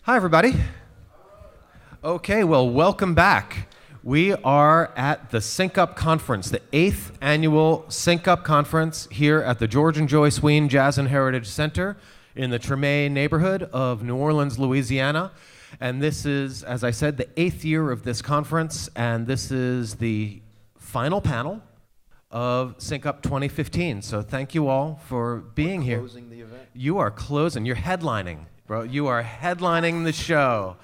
Hi, everybody. Okay, well, welcome back. We are at the Sync Up Conference, the 8th annual Sync Up Conference here at the George and Joyce Wein Jazz and Heritage Center in the Treme neighborhood of New Orleans, Louisiana. And this is, as I said, the 8th year of this conference, and this is the final panel of Sync Up 2015. So thank you all for being here. Closing the event. You are closing. You're headlining, bro. You are headlining the show.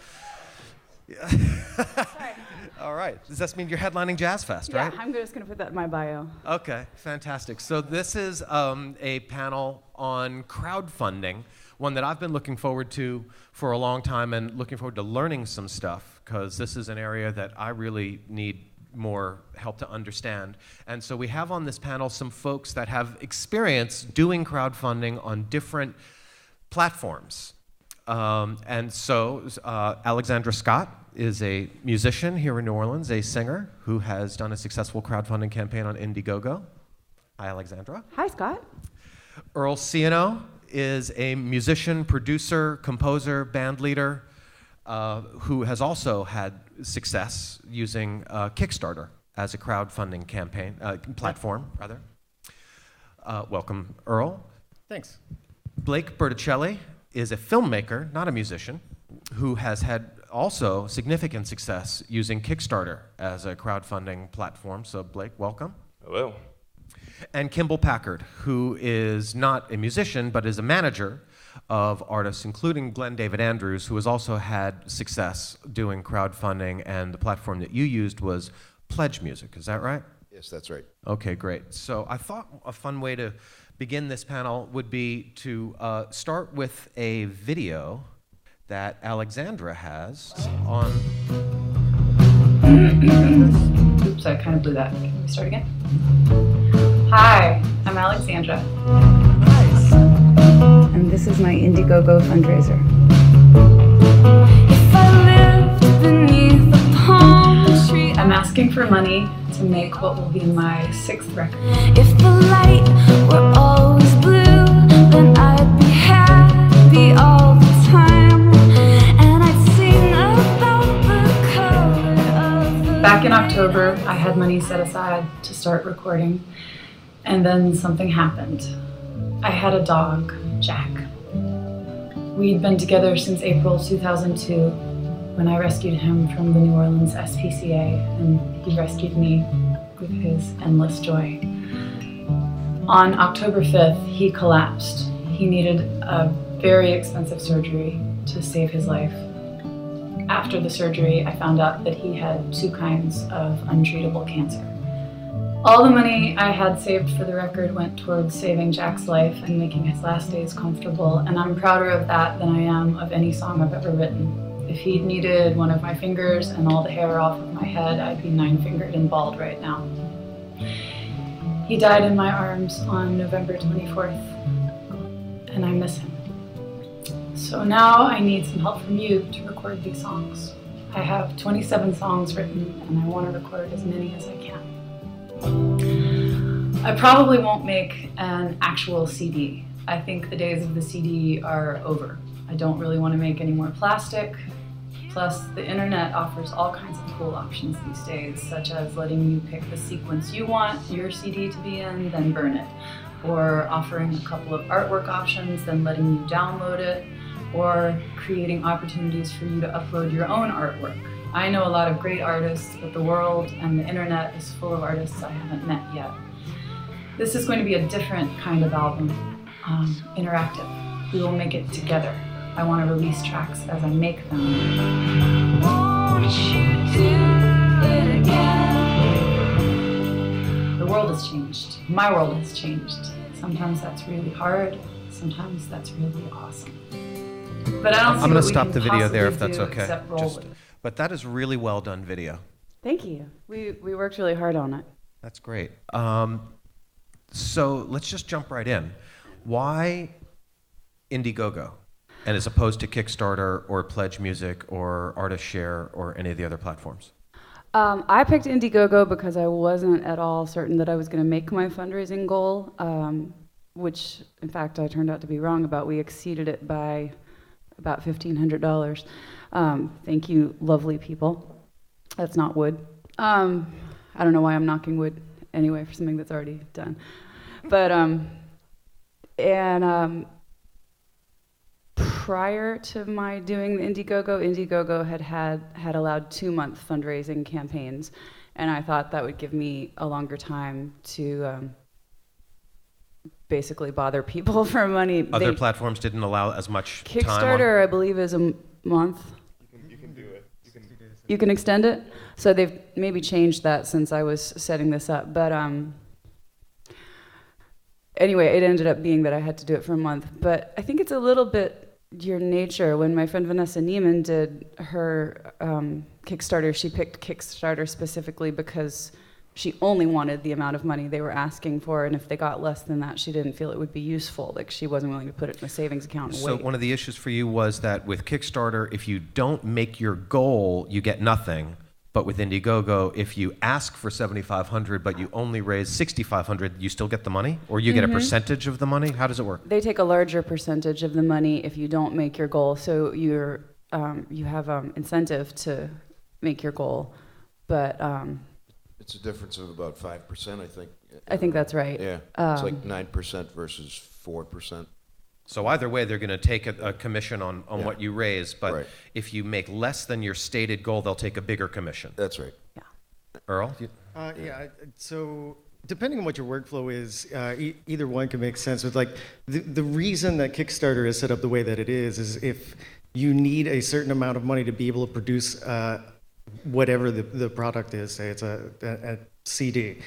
All right. Does this mean you're headlining Jazz Fest, right? Yeah, I'm just going to put that in my bio. Okay, fantastic. So this is a panel on crowdfunding, one that I've been looking forward to for a long time and looking forward to learning some stuff, because this is an area that I really need more help to understand. And so we have on this panel some folks that have experience doing crowdfunding on different platforms. And so Alexandra Scott is a musician here in New Orleans, a singer who has done a successful crowdfunding campaign on Indiegogo. Hi, Alexandra. Hi, Scott. Earl Ciano is a musician, producer, composer, band leader, who has also had success using Kickstarter as a crowdfunding campaign platform, rather. Welcome, Earl. Thanks. Blake Berticelli is a filmmaker, not a musician, who has had also significant success using Kickstarter as a crowdfunding platform. So Blake, welcome. Hello. And Kimball Packard, who is not a musician, but is a manager of artists, including Glenn David Andrews, who has also had success doing crowdfunding, and the platform that you used was Pledge Music. Is that right? Yes, that's right. Okay, great. So I thought a fun way to begin this panel would be to start with a video that Alexandra has on... Oops, I kind of blew that. Can we start again? Hi, I'm Alexandra. Nice. And this is my Indiegogo fundraiser. If I lived beneath the palm tree, I'm asking for money to make what will be my 6th record. if the light were always blue, then I'd be happy all the time, and I'd sing about the color of the Back in October, I had money set aside to start recording, and then something happened. I had a dog, Jack. We'd been together since April 2002, when I rescued him from the New Orleans SPCA, and he rescued me with his endless joy. On October 5th, he collapsed. He needed a very expensive surgery to save his life. After the surgery, I found out that he had 2 kinds of untreatable cancer. All the money I had saved for the record went towards saving Jack's life and making his last days comfortable, and I'm prouder of that than I am of any song I've ever written. If he'd needed one of my fingers and all the hair off of my head, I'd be 9-fingered and bald right now. He died in my arms on November 24th, and I miss him. So now I need some help from you to record these songs. I have 27 songs written, and I want to record as many as I can. I probably won't make an actual CD. I think the days of the CD are over. I don't really want to make any more plastic. Plus, the internet offers all kinds of cool options these days, such as letting you pick the sequence you want your CD to be in, then burn it, or offering a couple of artwork options, then letting you download it, or creating opportunities for you to upload your own artwork. I know a lot of great artists, but the world and the internet is full of artists I haven't met yet. This is going to be a different kind of album, interactive. We will make it together. I want to release tracks as I make them. won't you do it again? The world has changed. My world has changed. Sometimes that's really hard. Sometimes that's really awesome. But I don't see I'm going to what we stop can the video there if possibly that's do okay. except roll with it. But that is really well done video. Thank you. We worked really hard on it. That's great. So let's just jump right in. Why Indiegogo? And as opposed to Kickstarter or Pledge Music or ArtistShare or any of the other platforms? I picked Indiegogo because I wasn't at all certain that I was going to make my fundraising goal, which, in fact, I turned out to be wrong about. We exceeded it by about $1,500. Thank you, lovely people. That's not wood. I don't know why I'm knocking wood anyway for something that's already done. But, prior to my doing the Indiegogo had allowed 2-month fundraising campaigns, and I thought that would give me a longer time to basically bother people for money. Other platforms didn't allow as much time. Kickstarter, I believe, is a month. You can do it. You can extend it? So they've maybe changed that since I was setting this up. But anyway, it ended up being that I had to do it for a month. But I think it's a little bit your nature. When my friend Vanessa Neiman did her Kickstarter, she picked Kickstarter specifically because she only wanted the amount of money they were asking for, and if they got less than that, she didn't feel it would be useful. Like, she wasn't willing to put it in a savings account and So wait. one of the issues for you was that with Kickstarter, if you don't make your goal, you get nothing. But with Indiegogo, if you ask for $7,500 but you only raise $6,500, you still get the money, or you get a percentage of the money? How does it work? They take a larger percentage of the money if you don't make your goal. So you have incentive to make your goal, but It's a difference of about 5%, I think. I think that's right. Yeah, it's like 9% versus 4%. So either way, they're going to take a commission on Yeah. what you raise, but Right. if you make less than your stated goal, they'll take a bigger commission. That's right. Earl? So depending on what your workflow is, either one can make sense. But like the reason that Kickstarter is set up the way that it is if you need a certain amount of money to be able to produce whatever the product is, say it's a CD.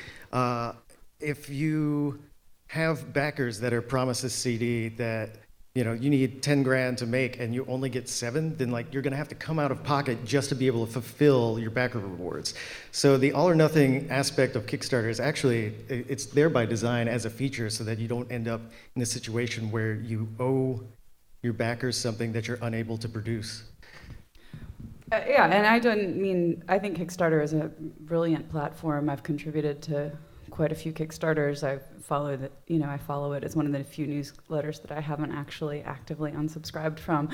If you have backers that are promised a CD that you need 10 grand to make and you only get 7, then like you're gonna have to come out of pocket just to be able to fulfill your backer rewards. So the all or nothing aspect of Kickstarter is actually, it's there by design as a feature so that you don't end up in a situation where you owe your backers something that you're unable to produce. Yeah, and I think Kickstarter is a brilliant platform. I've contributed to quite a few Kickstarters. I follow it as one of the few newsletters that I haven't actually actively unsubscribed from.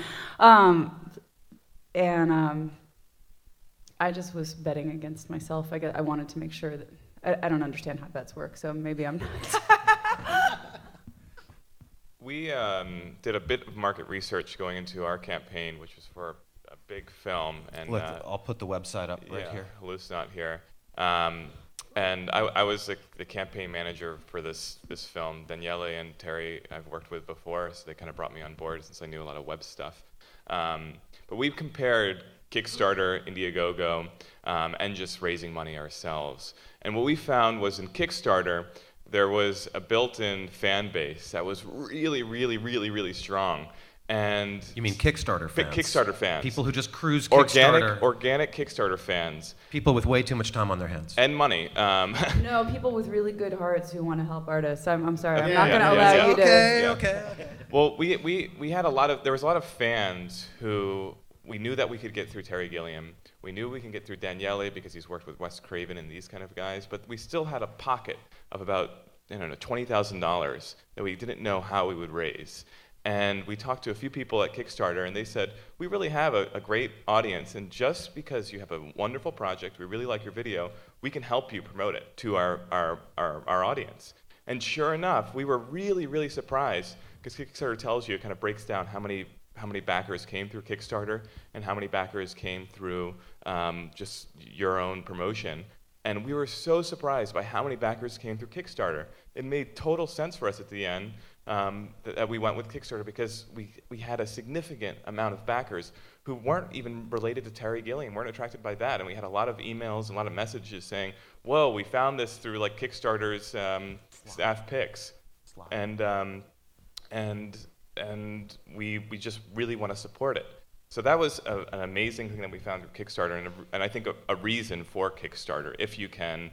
I just was betting against myself. I wanted to make sure that, I don't understand how bets work, so maybe I'm not. We did a bit of market research going into our campaign, which was for a big film. And I'll put the website up right here. Lou's not here. And I was the campaign manager for this film. Daniele and Terry I've worked with before, so they kind of brought me on board since I knew a lot of web stuff. But we've compared Kickstarter, Indiegogo, and just raising money ourselves. And what we found was in Kickstarter, there was a built-in fan base that was really, really, really, really strong. And You mean Kickstarter fans? Kickstarter fans. People who just cruise Kickstarter. Organic Kickstarter fans. People with way too much time on their hands. And money. No, people with really good hearts who want to help artists. I'm sorry, I'm Yeah, not going to yeah, allow yeah. you to. Okay. Well, we had there was a lot of fans who we knew that we could get through Terry Gilliam. We knew we can get through Daniele because he's worked with Wes Craven and these kind of guys. But we still had a pocket of about $20,000 that we didn't know how we would raise. And we talked to a few people at Kickstarter, and they said, we really have a great audience, and just because you have a wonderful project, we really like your video, we can help you promote it to our audience. And sure enough, we were really, really surprised, because Kickstarter tells you, it kind of breaks down how many backers came through Kickstarter and how many backers came through just your own promotion. And we were so surprised by how many backers came through Kickstarter. It made total sense for us at the end that we went with Kickstarter because we had a significant amount of backers who weren't even related to Terry Gilliam, weren't attracted by that. And we had a lot of emails and a lot of messages saying, whoa, we found this through like Kickstarter's staff picks. And we just really want to support it. So that was an amazing thing that we found through Kickstarter, and I think a reason for Kickstarter, if you can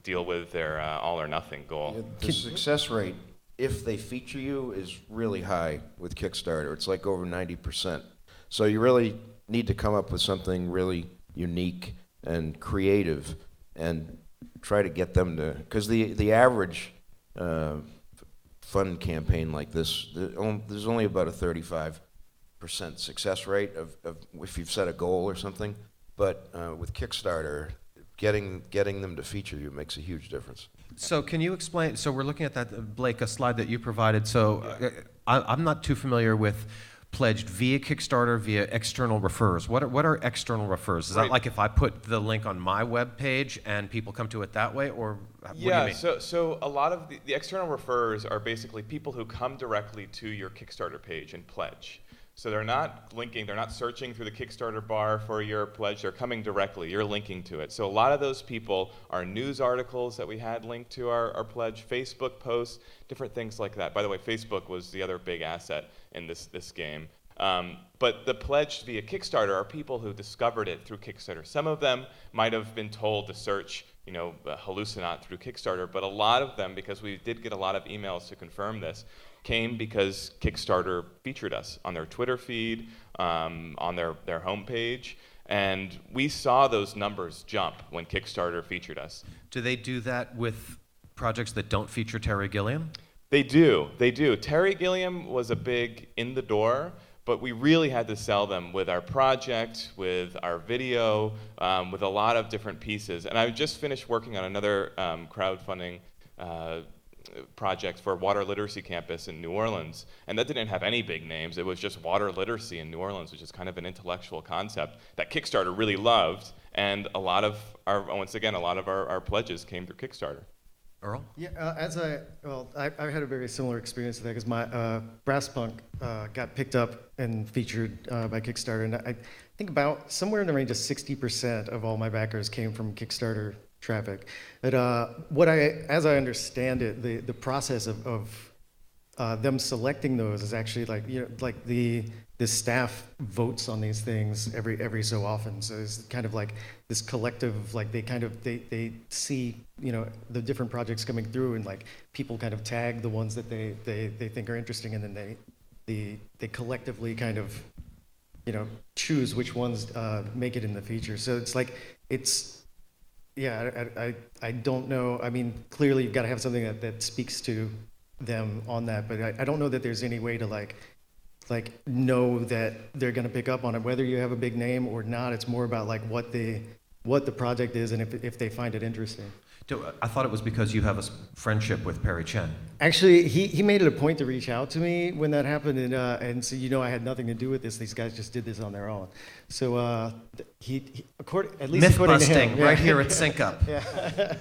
deal with their all or nothing goal. Yeah, the success rate, if they feature you, is really high with Kickstarter. It's like over 90%. So you really need to come up with something really unique and creative and try to get them to, because the average fund campaign like this, there's only about a 35% percent success rate of if you've set a goal or something. But with Kickstarter, getting them to feature you makes a huge difference. So can you explain, so we're looking at that, Blake, a slide that you provided. So I'm not too familiar with pledged via Kickstarter, via external refers. What are external refers? Is that like if I put the link on my web page and people come to it that way, or what do you mean? So a lot of the external refers are basically people who come directly to your Kickstarter page and pledge. So they're not linking, they're not searching through the Kickstarter bar for your pledge, they're coming directly, you're linking to it. So a lot of those people are news articles that we had linked to our pledge, Facebook posts, different things like that. By the way, Facebook was the other big asset in this game. But the pledge via Kickstarter are people who discovered it through Kickstarter. Some of them might have been told to search, hallucinate through Kickstarter, but a lot of them, because we did get a lot of emails to confirm this, came because Kickstarter featured us on their Twitter feed, on their homepage, and we saw those numbers jump when Kickstarter featured us. Do they do that with projects that don't feature Terry Gilliam? They do. Terry Gilliam was a big in the door, but we really had to sell them with our project, with our video, with a lot of different pieces. And I just finished working on another crowdfunding project for Water Literacy Campus in New Orleans, and that didn't have any big names. It was just water literacy in New Orleans, which is kind of an intellectual concept that Kickstarter really loved, and a lot of our pledges came through Kickstarter. Earl? Yeah, I had a very similar experience to that because my Brass Punk got picked up and featured by Kickstarter, and I think about somewhere in the range of 60% of all my backers came from Kickstarter traffic. But as I understand it, the process of them selecting those is actually like the staff votes on these things every so often. So it's kind of like this collective, like they see the different projects coming through, and like people kind of tag the ones that they think are interesting, and then they collectively kind of choose which ones make it in the feature. So it's like I don't know. I mean, clearly you've got to have something that speaks to them on that, but I don't know that there's any way to like know that they're going to pick up on it, whether you have a big name or not. It's more about like what the project is and if they find it interesting. I thought it was because you have a friendship with Perry Chen. Actually, he made it a point to reach out to me when that happened, and so I had nothing to do with this. These guys just did this on their own. So at least according to him, myth-busting right here at Sync Up. Yeah.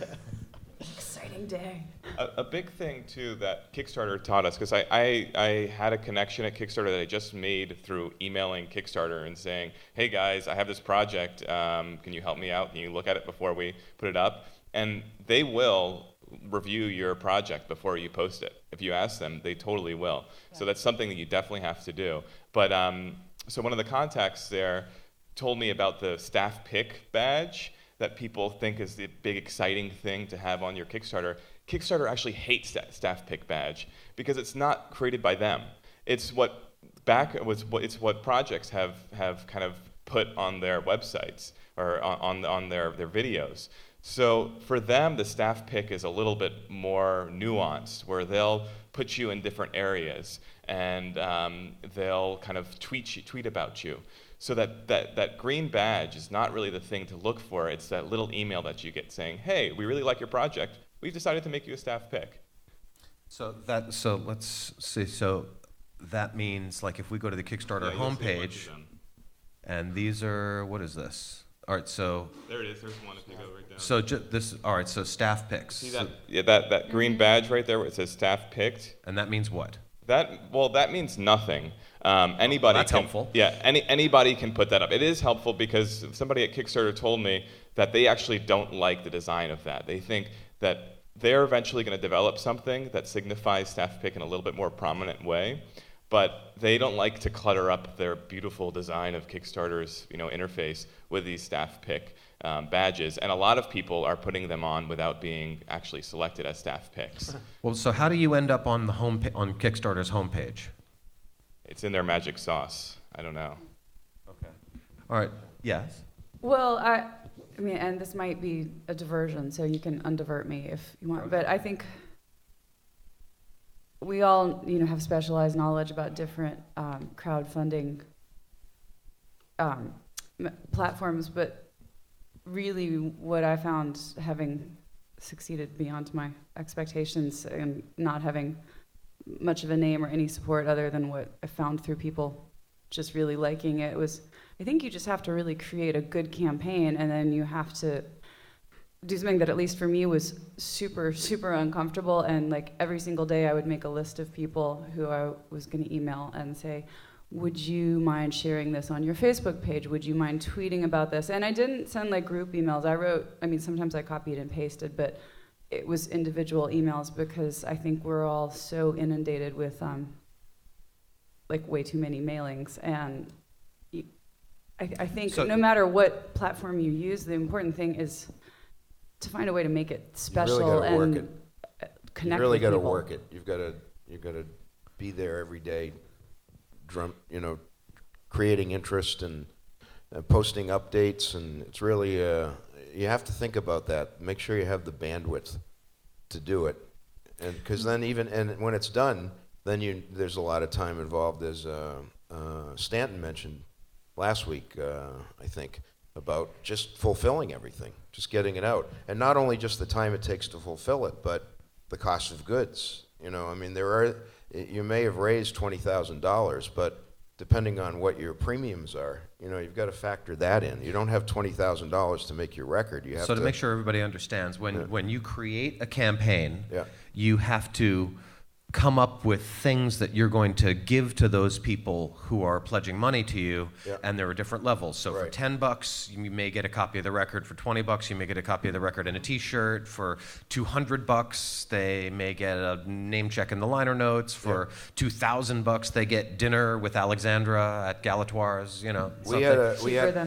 Exciting day. A big thing too that Kickstarter taught us, because I had a connection at Kickstarter that I just made through emailing Kickstarter and saying, hey guys, I have this project, can you help me out? Can you look at it before we put it up? And they will review your project before you post it. If you ask them, they totally will. Yeah. So that's something that you definitely have to do. But so one of the contacts there told me about the staff pick badge that people think is the big exciting thing to have on your Kickstarter. Kickstarter actually hates that staff pick badge because it's not created by them. It's what projects have kind of put on their websites or on their videos. So for them, the staff pick is a little bit more nuanced, where they'll put you in different areas and they'll kind of tweet about you. So that green badge is not really the thing to look for. It's that little email that you get saying, hey, we really like your project. We've decided to make you a staff pick. So let's see. So that means like if we go to the Kickstarter homepage, and these are, what is this? All right, so there it is. There's one if you go right down. So all right. So staff picks. See that? Yeah, that green badge right there where it says staff picked. And that means what? That means nothing. Anybody that's can, helpful. Yeah, anybody can put that up. It is helpful because somebody at Kickstarter told me that they actually don't like the design of that. They think that they're eventually going to develop something that signifies staff pick in a little bit more prominent way, but they don't like to clutter up their beautiful design of Kickstarter's interface with these staff pick badges, and a lot of people are putting them on without being actually selected as staff picks. Well, so how do you end up on on Kickstarter's homepage? It's in their magic sauce. I don't know. Okay. All right. Yes. Well, I mean, and this might be a diversion, so you can undivert me if you want. But I think we all, have specialized knowledge about different crowdfunding platforms, but really what I found, having succeeded beyond my expectations and not having much of a name or any support other than what I found through people just really liking it, was I think you just have to really create a good campaign, and then you have to do something that, at least for me, was super, super uncomfortable. And like every single day I would make a list of people who I was going to email and say, would you mind sharing this on your Facebook page? Would you mind tweeting about this? And I didn't send like group emails. Sometimes I copied and pasted, but it was individual emails, because I think we're all so inundated with like way too many mailings. And I think so, no matter what platform you use, the important thing is to find a way to make it special and connect. You really got to people. work it. You've got to be there every day, creating interest and posting updates, and it's really you have to think about that. Make sure you have the bandwidth to do it, and because then and when it's done, then there's a lot of time involved, as Stanton mentioned last week, I think, about just fulfilling everything, just getting it out, and not only just the time it takes to fulfill it, but the cost of goods. You may have raised $20,000, but depending on what your premiums are, you've got to factor that in. You don't have $20,000 to make your record. You have to make sure everybody understands, when you create a campaign, yeah. you have to come up with things that you're going to give to those people who are pledging money to you, yeah. and there are different levels. So right. for $10, you may get a copy of the record. For $20, you may get a copy of the record and a T-shirt. For $200, they may get a name check in the liner notes. For $2,000, they get dinner with Alexandra at Galatoire's. We had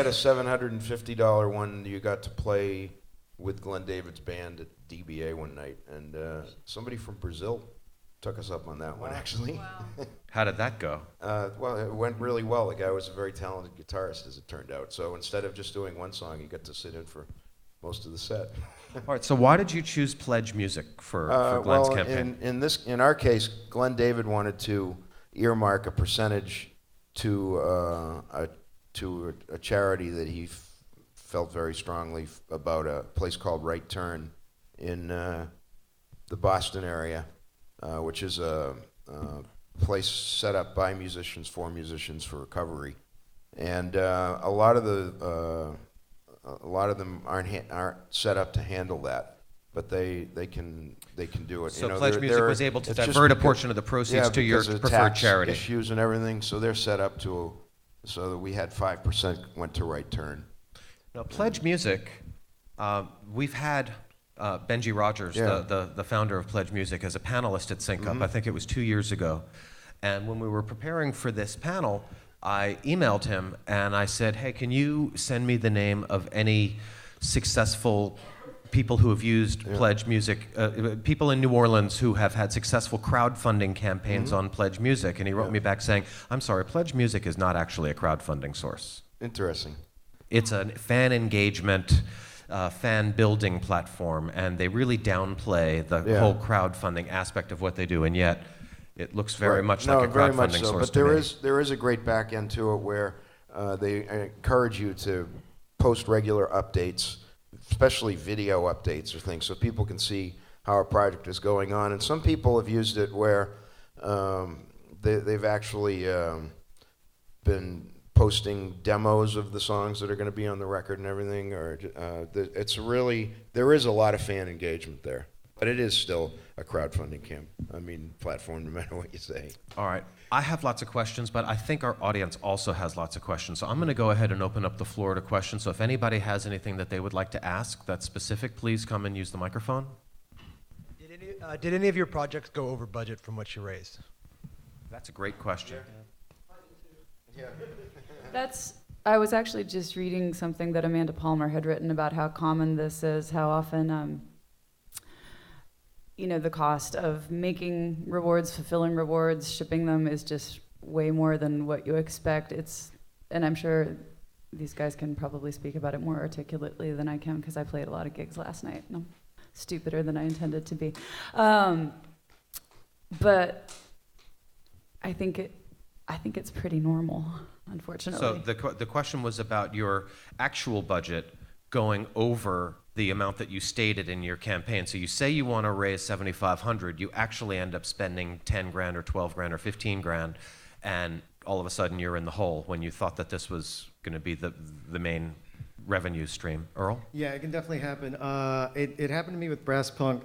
a $750 one. You got to play with Glenn David's band at DBA one night, and somebody from Brazil took us up on that one, actually. Wow. How did that go? Well, it went really well. The guy was a very talented guitarist, as it turned out. So instead of just doing one song, he got to sit in for most of the set. All right. So why did you choose Pledge Music for Glenn's campaign? In our case, Glenn David wanted to earmark a percentage to a charity that he felt very strongly about, a place called Right Turn in the Boston area, which is a place set up by musicians for musicians for recovery, and a lot of them aren't set up to handle that, but they can do it. So Pledge Music was able to divert a portion of the proceeds to your preferred tax charity. Issues and everything, so they're set up so that we had 5% went to Right Turn. Now, Pledge Music, we've had Benji Rogers, the founder of Pledge Music, as a panelist at Sync Up. Mm-hmm. I think it was 2 years ago. And when we were preparing for this panel, I emailed him and I said, hey, can you send me the name of any successful people who have used Pledge Music, people in New Orleans who have had successful crowdfunding campaigns on Pledge Music? And he wrote me back saying, I'm sorry, Pledge Music is not actually a crowdfunding source. Interesting. It's a fan engagement, fan building platform, and they really downplay the whole crowdfunding aspect of what they do, and yet it looks very much like a crowdfunding source. But there is a great back end to it where they encourage you to post regular updates, especially video updates or things, so people can see how a project is going on. And some people have used it where they've actually been posting demos of the songs that are going to be on the record and everything. Or there is a lot of fan engagement there, but it is still a crowdfunding platform, no matter what you say. All right. I have lots of questions, but I think our audience also has lots of questions. So I'm going to go ahead and open up the floor to questions. So if anybody has anything that they would like to ask that's specific, please come and use the microphone. Did any of your projects go over budget from what you raised? That's a great question. Yeah. I was actually just reading something that Amanda Palmer had written about how common this is, how often, the cost of making rewards, fulfilling rewards, shipping them is just way more than what you expect. And I'm sure these guys can probably speak about it more articulately than I can, because I played a lot of gigs last night, and I'm stupider than I intended to be. But I think it's pretty normal. unfortunately. So the question was about your actual budget going over the amount that you stated in your campaign. So you say you want to raise 7,500, you actually end up spending 10 grand or 12 grand or 15 grand, and all of a sudden you're in the hole when you thought that this was going to be the main revenue stream. Earl? Yeah, it can definitely happen. It happened to me with Brass Punk.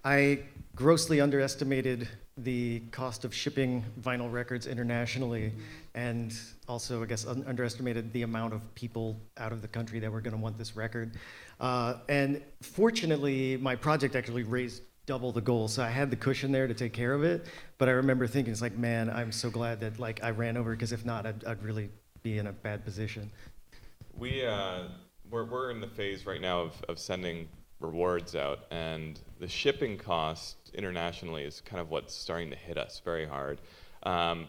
I grossly underestimated the cost of shipping vinyl records internationally, and also, I guess, underestimated the amount of people out of the country that were going to want this record. And fortunately, my project actually raised double the goal, so I had the cushion there to take care of it. But I remember thinking, it's like, man, I'm so glad that I ran over, because if not, I'd really be in a bad position. We're in the phase right now of sending rewards out, and the shipping cost internationally is kind of what's starting to hit us very hard.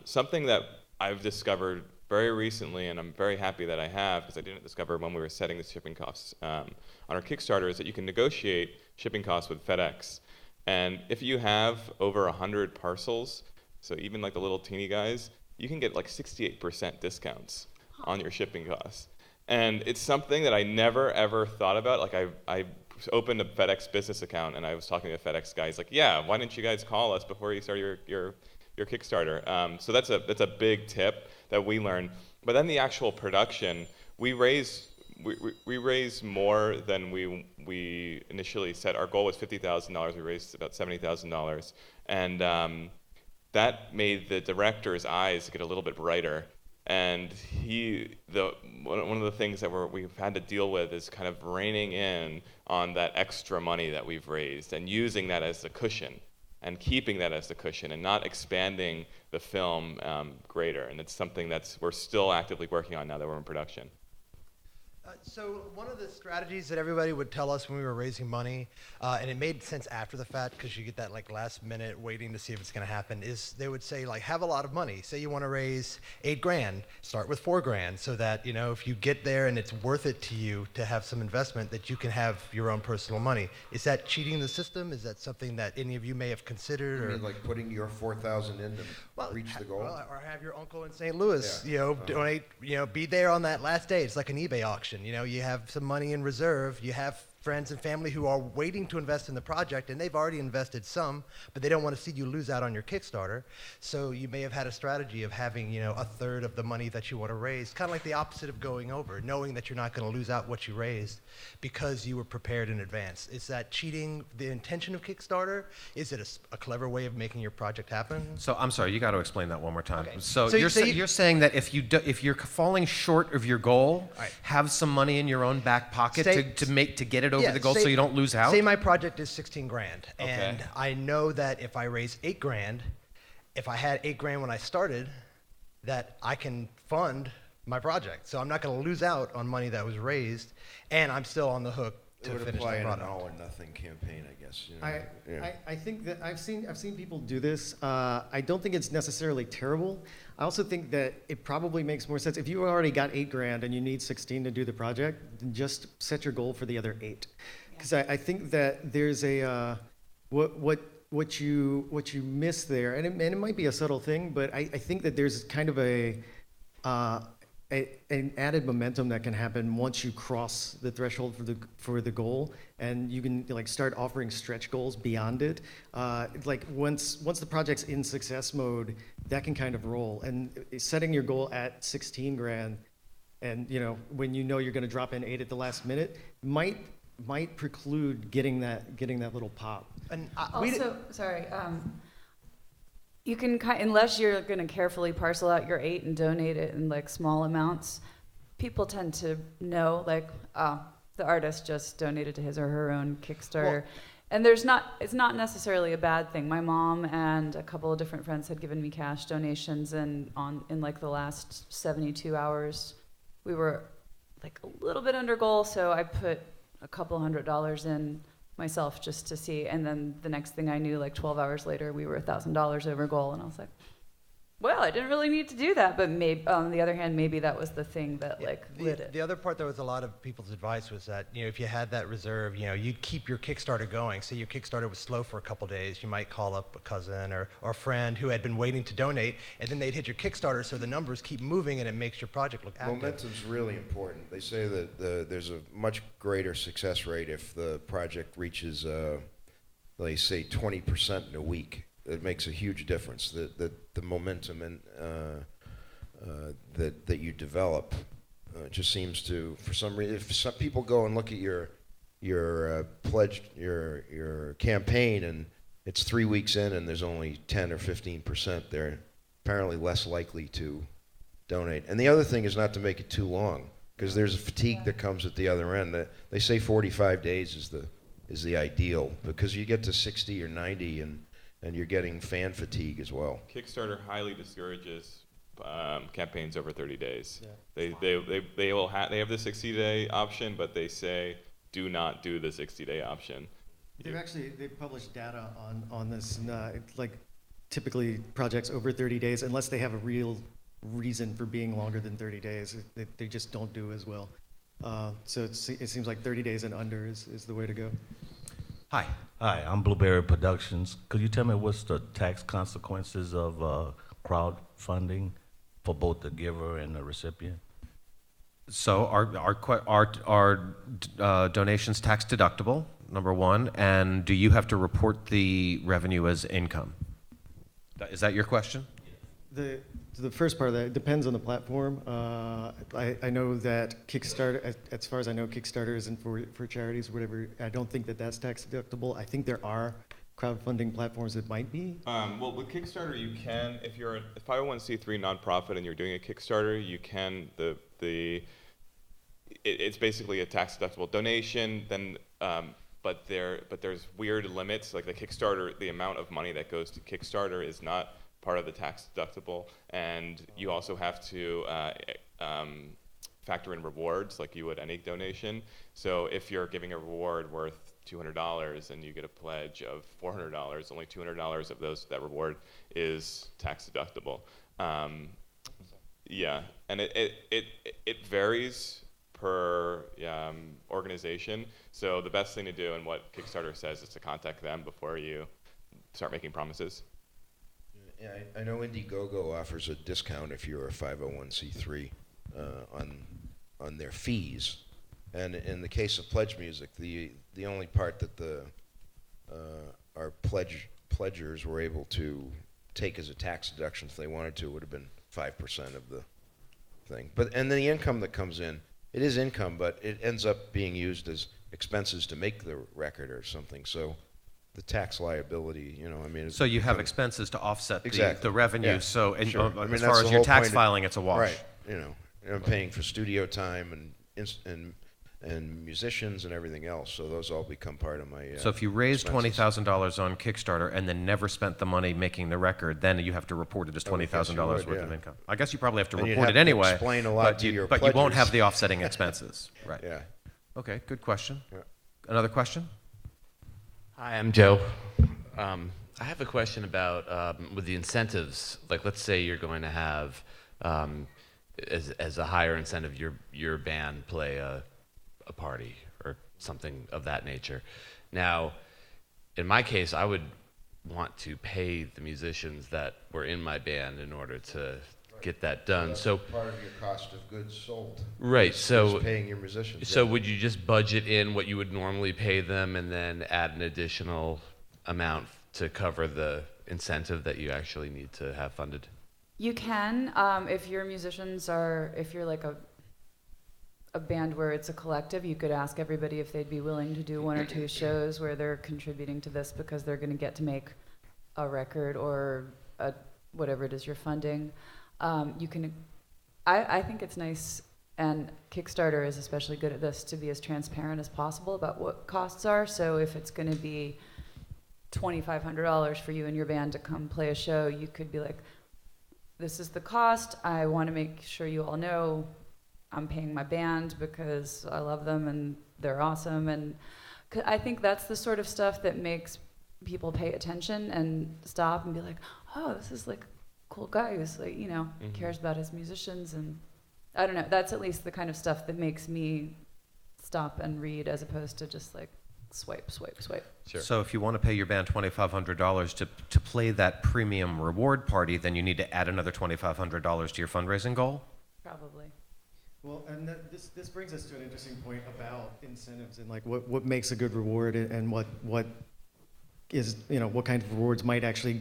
Something that I've discovered very recently, and I'm very happy that I have, because I didn't discover when we were setting the shipping costs on our Kickstarter, is that you can negotiate shipping costs with FedEx. And if you have over 100 parcels, so even like the little teeny guys, you can get like 68% discounts on your shipping costs. And it's something that I never ever thought about. Like I opened a FedEx business account, and I was talking to a FedEx guy. He's like, "Yeah, why didn't you guys call us before you start your Kickstarter?" So that's a big tip that we learned. But then the actual production, we raise more than we initially set. Our goal was $50,000. We raised about $70,000, and that made the director's eyes get a little bit brighter. And one of the things that we've had to deal with is kind of reining in on that extra money that we've raised and using that as the cushion and keeping that as the cushion and not expanding the film greater. And it's something we're still actively working on now that we're in production. So one of the strategies that everybody would tell us when we were raising money, and it made sense after the fact because you get that like last minute waiting to see if it's going to happen, is they would say like have a lot of money. Say you want to raise $8 grand, start with $4 grand, so that if you get there and it's worth it to you to have some investment, that you can have your own personal money. Is that cheating the system? Is that something that any of you may have considered? You mean like putting your $4,000 in to reach the goal? Well, or have your uncle in St. Louis, donate, be there on that last day. It's like an eBay auction. You have some money in reserve. You have friends and family who are waiting to invest in the project, and they've already invested some, but they don't want to see you lose out on your Kickstarter. So you may have had a strategy of having, a third of the money that you want to raise, kind of like the opposite of going over, knowing that you're not going to lose out what you raised because you were prepared in advance. Is that cheating the intention of Kickstarter? Is it a clever way of making your project happen? So I'm sorry, you got to explain that one more time. Okay. So you're saying that if you're falling short of your goal, right, have some money in your own back pocket to get it over the goal, say, so you don't lose out? Say my project is 16 grand, Okay. and I know that if I raise 8 grand, if I had 8 grand when I started, that I can fund my project. So I'm not going to lose out on money that was raised, and I'm still on the hook to It would finish apply the in an product. all or nothing campaign, I guess. I think that I've seen people do this. I don't think it's necessarily terrible. I also think that it probably makes more sense if you already got 8 grand and you need 16 to do the project, then just set your goal for the other 8. Because I think that there's a what you miss there, and it might be a subtle thing, but I think that there's kind of an added momentum that can happen once you cross the threshold for the goal, and you can start offering stretch goals beyond it. Once the project's in success mode, that can kind of roll. And setting your goal at 16 grand, and when you're going to drop in 8 at the last minute, might preclude getting that little pop. And sorry. You can unless you're going to carefully parcel out your 8 and donate it in small amounts, people tend to know the artist just donated to his or her own Kickstarter. And it's not necessarily a bad thing. My mom and a couple of different friends had given me cash donations, and in the last 72 hours, we were a little bit under goal, so I put a couple $100 in myself just to see, and then the next thing I knew, 12 hours later, we were $1,000 over goal, and I was like, well, I didn't really need to do that, but maybe on the other hand, maybe that was the thing that lit it. The other part that was a lot of people's advice was that, if you had that reserve, you'd keep your Kickstarter going. Say your Kickstarter was slow for a couple days, you might call up a cousin or a friend who had been waiting to donate, and then they'd hit your Kickstarter, so the numbers keep moving and it makes your project look active. Momentum's really important. They say that there's a much greater success rate if the project reaches, they say 20% in a week. It makes a huge difference. The momentum and that you develop just seems to, for some reason, if some people go and look at your pledge, your campaign, and it's 3 weeks in and there's only 10 or 15%, they're apparently less likely to donate. And the other thing is not to make it too long, because there's a fatigue that comes at the other end. That they say 45 days is the ideal, because you get to 60 or 90 and you're getting fan fatigue as well. Kickstarter highly discourages campaigns over 30 days. Yeah. They have the 60-day option, but they say do not do the 60-day option. They've published data on this, and like typically projects over 30 days, unless they have a real reason for being longer than 30 days, they just don't do as well. So it seems like 30 days and under is the way to go. Hi. Hi, I'm Blueberry Productions. Could you tell me what's the tax consequences of crowdfunding for both the giver and the recipient? So are donations tax deductible, number one, and do you have to report the revenue as income? Is that your question? The first part of that, it depends on the platform. I know that Kickstarter, as far as I know, Kickstarter isn't for charities or whatever. I don't think that's tax deductible. I think there are crowdfunding platforms that might be. Well, with Kickstarter, you can, if you're a 501c3 nonprofit and you're doing a Kickstarter, you can, it's basically a tax deductible donation, then, but there's weird limits, like the Kickstarter, the amount of money that goes to Kickstarter is not part of the tax deductible, and you also have to factor in rewards like you would any donation. So if you're giving a reward worth $200 and you get a pledge of $400, only $200 of that reward is tax deductible. Yeah, and it varies per organization. So the best thing to do, and what Kickstarter says, is to contact them before you start making promises. Yeah, I know Indiegogo offers a discount if you're a 501c3 on their fees, and in the case of pledge music, the only part that our pledgers were able to take as a tax deduction if they wanted to would have been 5% of the thing. And the income that comes in, it is income, but it ends up being used as expenses to make the record or something. So the tax liability, So you have expenses to offset exactly. the revenue. Yeah. So Sure. as far as your tax filing, it's a wash. Right. I'm paying for studio time and musicians and everything else. So those all become part of my. So if you raise expenses. $20,000 on Kickstarter and then never spent the money making the record, then you have to report it as $20,000 worth of income. I guess you probably have to And you'd report have it to anyway. explain a lot to your but you won't pledgers. have the offsetting expenses, right? Yeah. Okay, good question. Yeah. Another question? Hi, I'm Joe. I have a question about with the incentives. Like, let's say you're going to have, as a higher incentive, your band play a party or something of that nature. Now, in my case, I would want to pay the musicians that were in my band in order to get that done. That's So part of your cost of goods sold. right. So is paying your musicians. So would you just budget in what you would normally pay them and then add an additional amount to cover the incentive that you actually need to have funded? You can, if your musicians if you're like a band where it's a collective, you could ask everybody if they'd be willing to do 1 or 2 shows where they're contributing to this because they're going to get to make a record or whatever it is you're funding. You can, I think it's nice, and Kickstarter is especially good at this, to be as transparent as possible about what costs are. So if it's going to be $2,500 for you and your band to come play a show, you could be like, this is the cost. I want to make sure you all know I'm paying my band because I love them and they're awesome. And I think that's the sort of stuff that makes people pay attention and stop and be like, oh, this is like cool guy who's like, cares about his musicians, and I don't know. That's at least the kind of stuff that makes me stop and read as opposed to just like swipe. Sure. So if you want to pay your band $2,500 to play that premium reward party, then you need to add another $2,500 to your fundraising goal? Probably. Well, and this brings us to an interesting point about incentives and like what makes a good reward and what is, what kind of rewards might actually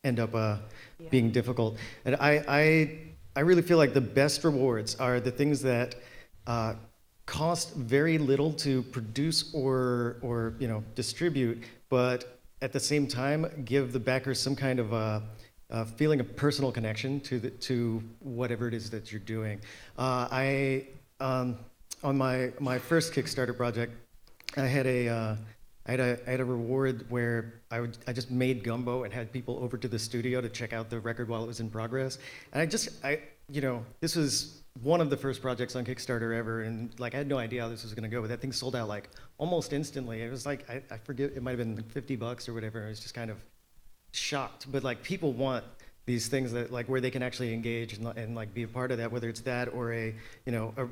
end up being difficult. And I really feel like the best rewards are the things that cost very little to produce or distribute, but at the same time give the backers some kind of a feeling of personal connection to whatever it is that you're doing. On my first Kickstarter project, I had a reward where I just made gumbo and had people over to the studio to check out the record while it was in progress. And this was one of the first projects on Kickstarter ever, and like I had no idea how this was going to go, but that thing sold out like almost instantly. It was like I forget, it might have been $50 or whatever. I was just kind of shocked, but like people want these things that like where they can actually engage and like be a part of that, whether it's that or a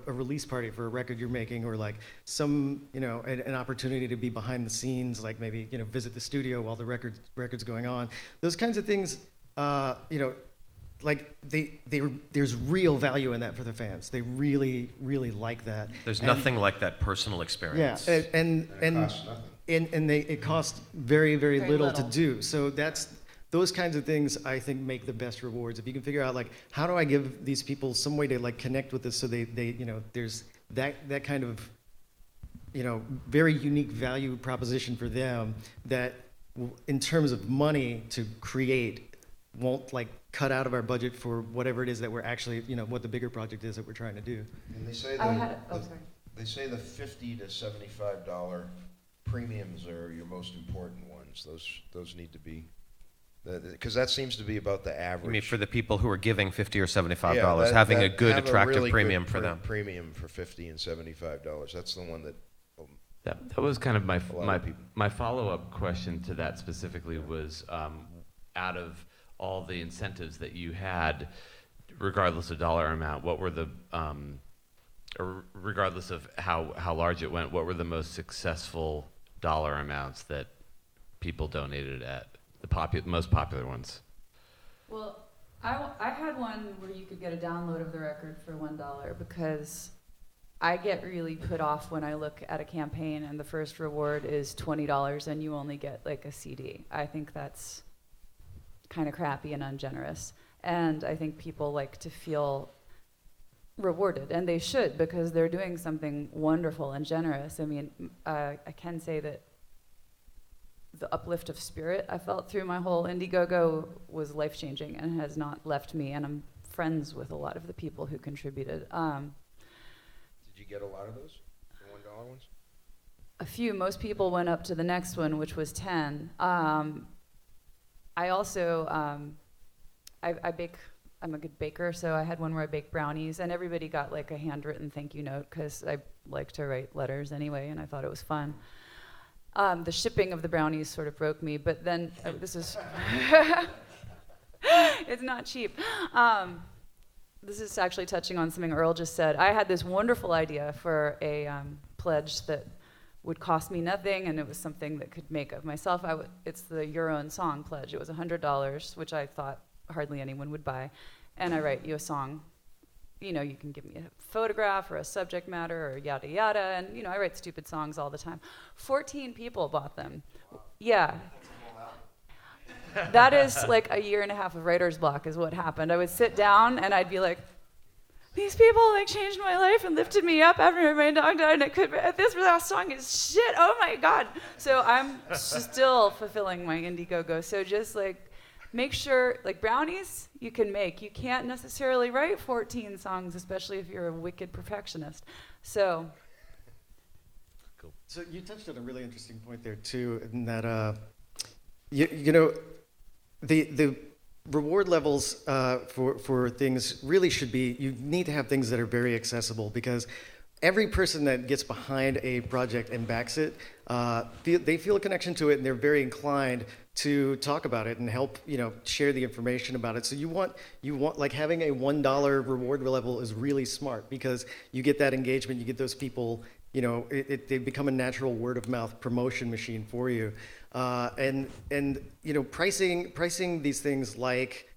release party for a record you're making, or like some an opportunity to be behind the scenes, like maybe visit the studio while the record's going on. Those kinds of things, like there's real value in that for the fans. They really like that. There's nothing like that personal experience. Yeah, and it costs nothing. it costs very little to do. So those kinds of things I think make the best rewards. If you can figure out like how do I give these people some way to like connect with this, so they there's that kind of very unique value proposition for them that in terms of money to create won't like cut out of our budget for whatever it is that we're actually what the bigger project is that we're trying to do. And they say they say the $50 to $75 premiums are your most important ones. Those need to be, because that seems to be about the average. You mean for the people who are giving $50 or $75, having a good, attractive really premium good for them. Premium for $50 and $75. That's the one that. That was kind of my follow-up question to that specifically was, out of all the incentives that you had, regardless of dollar amount, what were the, or regardless of how large it went, what were the most successful dollar amounts that people donated at, the most popular ones? Well, I had one where you could get a download of the record for $1 because I get really put off when I look at a campaign and the first reward is $20 and you only get like a CD. I think that's kind of crappy and ungenerous. And I think people like to feel rewarded, and they should, because they're doing something wonderful and generous. I mean, I can say that the uplift of spirit I felt through my whole Indiegogo was life-changing and has not left me, and I'm friends with a lot of the people who contributed. Did you get a lot of those, the $1 ones? A few. Most people went up to the next one, which was 10. I also, I bake, I'm a good baker, so I had one where I baked brownies, and everybody got like a handwritten thank you note, because I like to write letters anyway, and I thought it was fun. The shipping of the brownies sort of broke me, but then, this is, it's not cheap. This is actually touching on something Earl just said. I had this wonderful idea for a pledge that would cost me nothing, and it was something that could make of myself. It's the Your Own Song pledge. It was $100, which I thought hardly anyone would buy, and I write you a song. You can give me a photograph or a subject matter or yada yada, and I write stupid songs all the time. 14 people bought them. Yeah. That is like a year and a half of writer's block is what happened. I would sit down and I'd be like, these people like changed my life and lifted me up after my dog died, and this last song is shit, oh my God. So I'm still fulfilling my Indiegogo. So just like make sure, like brownies you can make. You can't necessarily write 14 songs, especially if you're a wicked perfectionist. So. Cool. So you touched on a really interesting point there too, in that, the reward levels for things really should be, you need to have things that are very accessible, because every person that gets behind a project and backs it, they feel a connection to it, and they're very inclined to talk about it and help, share the information about it. So you want like having a $1 reward level is really smart, because you get that engagement, you get those people, they become a natural word of mouth promotion machine for you. And pricing these things like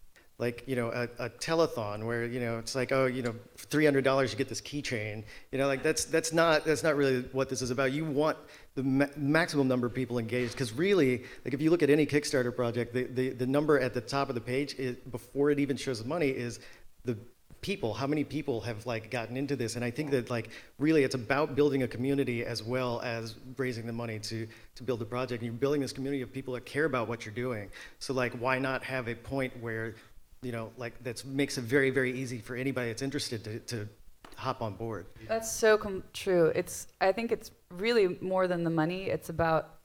a telethon where it's like, oh, $300 you get this keychain, like that's not really what this is about. You want the maximum number of people engaged, because really, like if you look at any Kickstarter project, the number at the top of the page before it even shows the money is the people, how many people have like gotten into this. And I think that like really it's about building a community as well as raising the money to build the project. And you're building this community of people that care about what you're doing. So like, why not have a point where like that makes it very, very easy for anybody that's interested to hop on board. That's so true. I think it's really more than the money. It's about,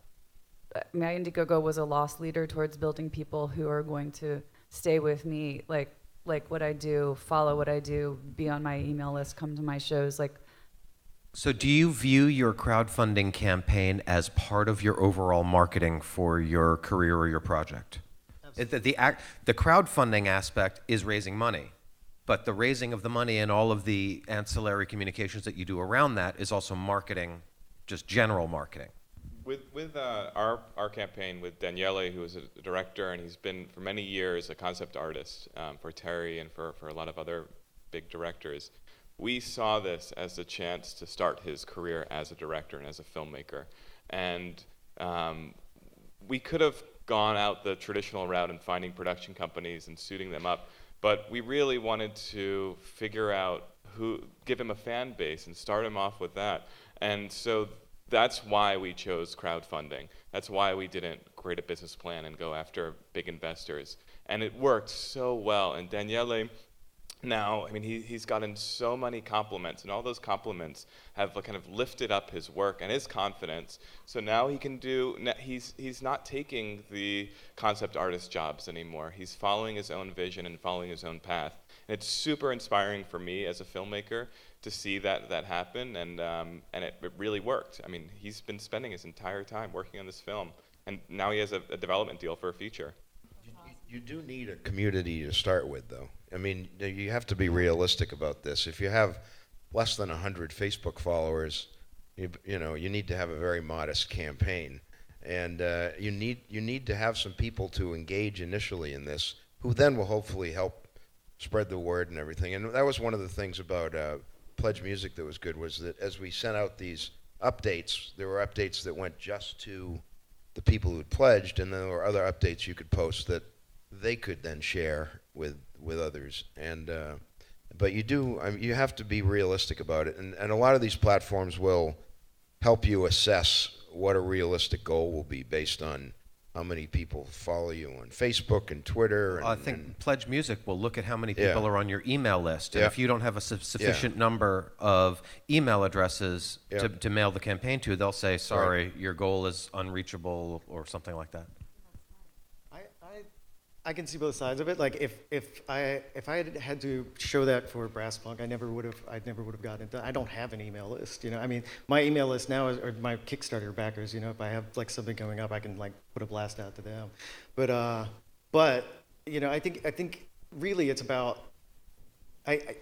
my Indiegogo was a loss leader towards building people who are going to stay with me, like what I do, follow what I do, be on my email list, come to my shows. So do you view your crowdfunding campaign as part of your overall marketing for your career or your project? The crowdfunding aspect is raising money, but the raising of the money and all of the ancillary communications that you do around that is also marketing, just general marketing. With our campaign with Daniele, who is a director, and he's been for many years a concept artist for Terry and for a lot of other big directors, we saw this as a chance to start his career as a director and as a filmmaker. And we could have gone out the traditional route and finding production companies and suiting them up, but we really wanted to figure out give him a fan base and start him off with that. And so that's why we chose crowdfunding. That's why we didn't create a business plan and go after big investors. And it worked so well. And Daniele, now, I mean, he's gotten so many compliments, and all those compliments have kind of lifted up his work and his confidence. So now he can he's not taking the concept artist jobs anymore. He's following his own vision and following his own path. And it's super inspiring for me as a filmmaker to see that happen, and it really worked. I mean, he's been spending his entire time working on this film, and now he has a development deal for a feature. You do need a community to start with, though. I mean, you have to be realistic about this. If you have less than 100 Facebook followers, you need to have a very modest campaign, and you need to have some people to engage initially in this, who then will hopefully help spread the word and everything. And that was one of the things about Pledge Music that was good, was that as we sent out these updates, there were updates that went just to the people who had pledged, and then there were other updates you could post that they could then share with others. And but you have to be realistic about it, and a lot of these platforms will help you assess what a realistic goal will be based on how many people follow you on Facebook and Twitter. I think Pledge Music will look at how many people are on your email list, and if you don't have a sufficient number of email addresses to mail the campaign to, they'll say, sorry, your goal is unreachable, or something like that. I can see both sides of it. Like if I had to show that for Brass Punk, I never would have gotten it done. I don't have an email list. I mean, my email list now are my Kickstarter backers. If I have like something coming up, I can like put a blast out to them. But I think really it's about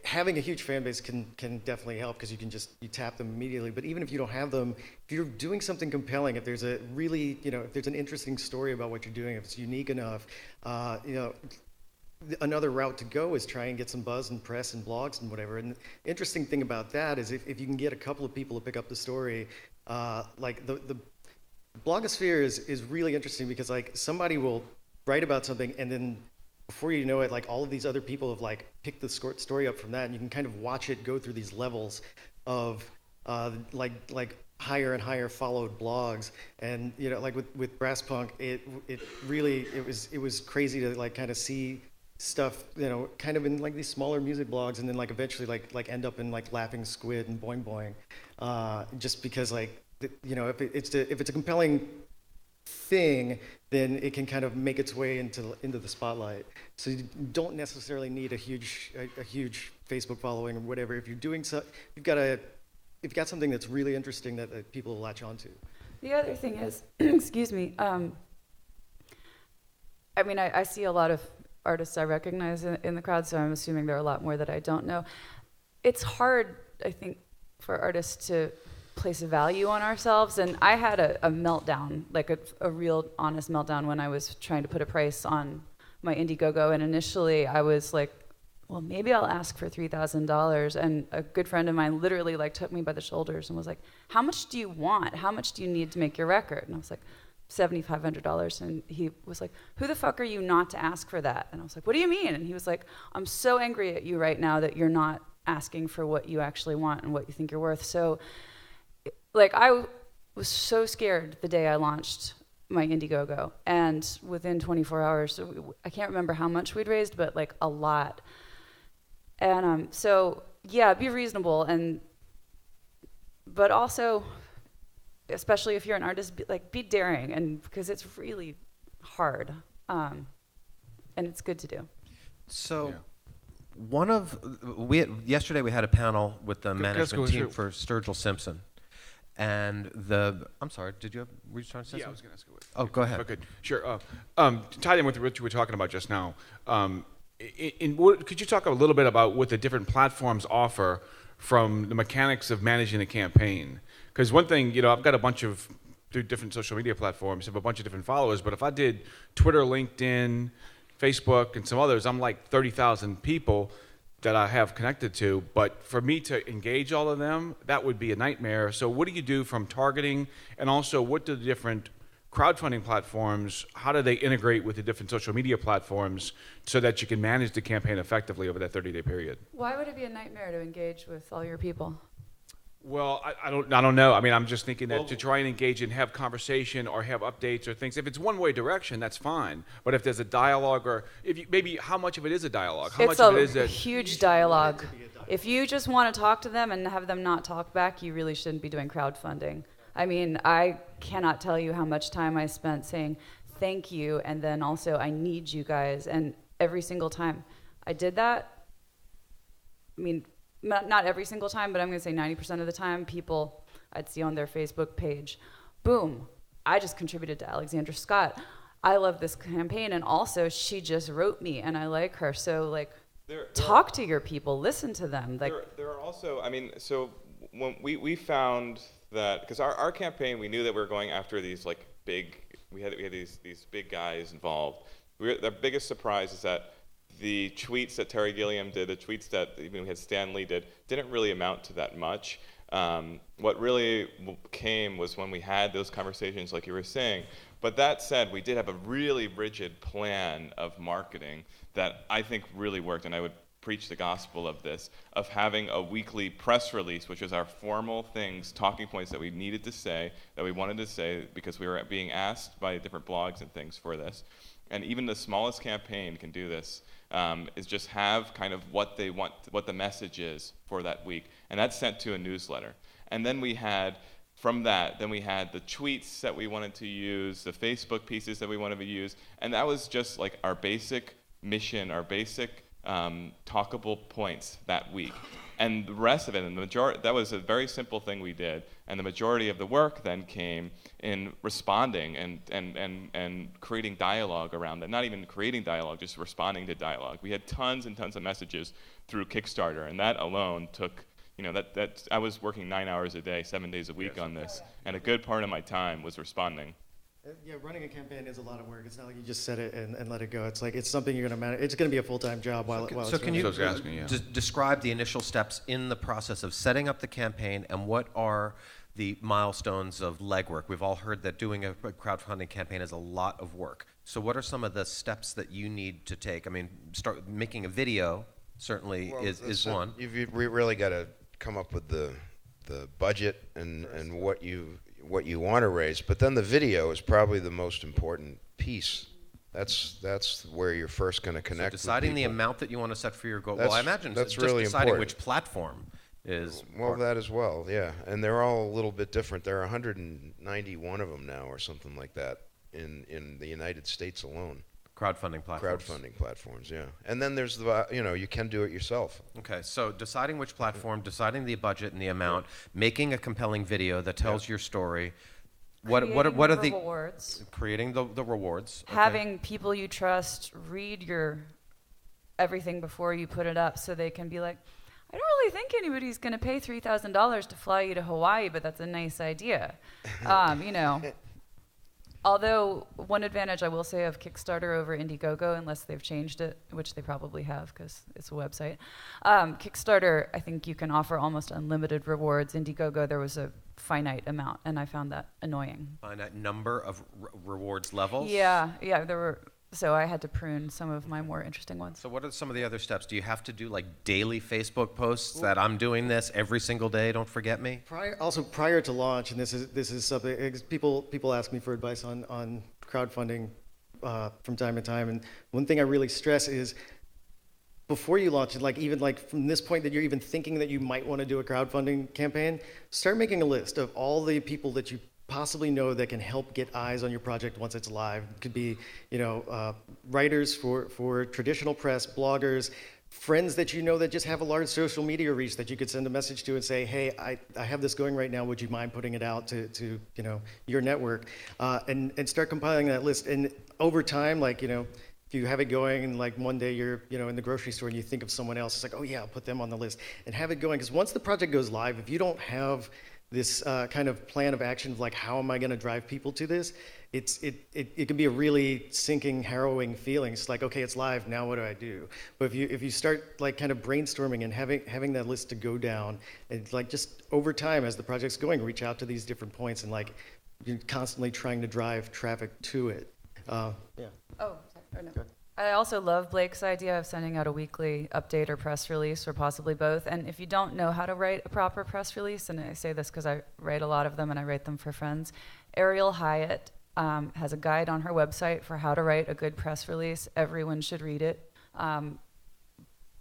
having a huge fan base can definitely help, because you tap them immediately. But even if you don't have them, if you're doing something compelling, if there's a really, if there's an interesting story about what you're doing, if it's unique enough, another route to go is try and get some buzz and press and blogs and whatever. And the interesting thing about that is if you can get a couple of people to pick up the story, like the blogosphere is really interesting, because like somebody will write about something, and then before you know it, like all of these other people have like picked the story up from that, and you can kind of watch it go through these levels of like higher and higher followed blogs. And like with Brass Punk, it was crazy to like kind of see stuff kind of in like these smaller music blogs, and then like eventually like end up in like Laughing Squid and Boing Boing, just because like if it's a compelling thing, then it can kind of make its way into the spotlight. So you don't necessarily need a huge Facebook following or whatever. If you're doing so, you've got a you've got something that's really interesting that people will latch onto. The other thing is, excuse me, I mean, I see a lot of artists I recognize in the crowd, so I'm assuming there are a lot more that I don't know. It's hard, I think, for artists to place a value on ourselves, and I had a meltdown, like a real honest meltdown when I was trying to put a price on my Indiegogo, and initially I was like, well, maybe I'll ask for $3,000, and a good friend of mine literally like took me by the shoulders and was like, how much do you want? How much do you need to make your record? And I was like, $7,500, and he was like, who the fuck are you not to ask for that? And I was like, what do you mean? And he was like, I'm so angry at you right now that you're not asking for what you actually want and what you think you're worth. So like I was so scared the day I launched my Indiegogo, and within 24 hours, I can't remember how much we'd raised, but like a lot. And so yeah, be reasonable, but also, especially if you're an artist, be daring, and because it's really hard, and it's good to do. So, yesterday we had a panel with the management team for Sturgill Simpson, and I'm sorry, were you trying to say something? Yeah, I was going to ask you. Oh, go ahead. Okay, sure. Tied in with what you were talking about just now, could you talk a little bit about what the different platforms offer from the mechanics of managing a campaign? Because one thing, I've got a bunch of different social media platforms, have a bunch of different followers, but if I did Twitter, LinkedIn, Facebook, and some others, I'm like 30,000 people that I have connected to. But for me to engage all of them, that would be a nightmare. So what do you do from targeting, and also what do the different crowdfunding platforms, how do they integrate with the different social media platforms so that you can manage the campaign effectively over that 30-day period? Why would it be a nightmare to engage with all your people? Well, I don't know. I mean, I'm just thinking that to try and engage and have conversation or have updates or things. If it's one-way direction, that's fine. But if there's a dialogue, or maybe how much of it is a dialogue? How much of it is a huge dialogue. If you just want to talk to them and have them not talk back, you really shouldn't be doing crowdfunding. I mean, I cannot tell you how much time I spent saying thank you, and then also I need you guys. And every single time I did that, I mean, not every single time, but I'm going to say 90% of the time, people I'd see on their Facebook page, boom, I just contributed to Alexandra Scott. I love this campaign, and also she just wrote me, and I like her. So like, talk to your people, listen to them. Like, there are also, I mean, so when we found that, because our campaign, we knew that we were going after these like we had these big guys involved. The biggest surprise is that the tweets that Terry Gilliam did, the tweets that even we had Stan Lee didn't really amount to that much. What really came was when we had those conversations, like you were saying. But that said, we did have a really rigid plan of marketing that I think really worked, and I would preach the gospel of this, of having a weekly press release, which was our formal things, talking points that we needed to say, that we wanted to say, because we were being asked by different blogs and things for this. And even the smallest campaign can do this, is just have kind of what they want, what the message is for that week. And that's sent to a newsletter. And then we had, from that, then we had the tweets that we wanted to use, the Facebook pieces that we wanted to use. And that was just like our basic mission, our basic talkable points that week. And the rest of it, and the majority, that was a very simple thing we did. And the majority of the work then came in responding and creating dialogue around that. Not even creating dialogue, just responding to dialogue. We had tons and tons of messages through Kickstarter, and that alone took, that I was working 9 hours a day, 7 days a week on this, and a good part of my time was responding. Yeah, running a campaign is a lot of work. It's not like you just set it and let it go. It's like it's something you're going to manage. It's going to be a full-time job while it's running. So can you describe the initial steps in the process of setting up the campaign, and what are the milestones of legwork? We've all heard that doing a crowdfunding campaign is a lot of work. So what are some of the steps that you need to take? I mean, start making a video certainly is one. We really got to come up with the budget and what you want to raise, but then the video is probably the most important piece. That's where you're first going to connect. So deciding with the people. amount that you want to set for your goal. Well, I imagine that's just really deciding important. which platform is. Well, that as well, yeah. And they're all a little bit different. There are 191 of them now, or something like that, in the United States alone. Crowdfunding platforms. Crowdfunding platforms, yeah. And then there's the, you can do it yourself. Okay, so deciding which platform, deciding the budget and the amount, making a compelling video that tells your story. What are the rewards? Creating the rewards. Okay. Having people you trust read your everything before you put it up, so they can be like, I don't really think anybody's going to pay $3,000 to fly you to Hawaii, but that's a nice idea. Although one advantage I will say of Kickstarter over Indiegogo, unless they've changed it, which they probably have because it's a website, Kickstarter, I think you can offer almost unlimited rewards. Indiegogo, there was a finite amount, and I found that annoying. Finite number of rewards levels? Yeah, there were. So I had to prune some of my more interesting ones. So what are some of the other steps? Do you have to do like daily Facebook posts that I'm doing this every single day, don't forget me? Prior to launch, and this is something people ask me for advice on crowdfunding from time to time, and one thing I really stress is before you launch it, even from this point that you're even thinking that you might want to do a crowdfunding campaign, start making a list of all the people that you possibly know that can help get eyes on your project once it's live. It could be, writers for traditional press, bloggers, friends that you know that just have a large social media reach that you could send a message to and say, hey, I have this going right now. Would you mind putting it out to your network? And start compiling that list. And over time, if you have it going and one day you're in the grocery store and you think of someone else, it's like, oh yeah, I'll put them on the list and have it going. Because once the project goes live, if you don't have this kind of plan of action of how am I going to drive people to this, it can be a really sinking, harrowing feeling. It's like, okay, it's live, now what do I do? But if you start kind of brainstorming and having that list to go down, and just over time as the project's going, reach out to these different points and you're constantly trying to drive traffic to it. Yeah. Oh, sorry. No. Good. I also love Blake's idea of sending out a weekly update or press release, or possibly both. And if you don't know how to write a proper press release, and I say this because I write a lot of them and I write them for friends, Ariel Hyatt has a guide on her website for how to write a good press release. Everyone should read it.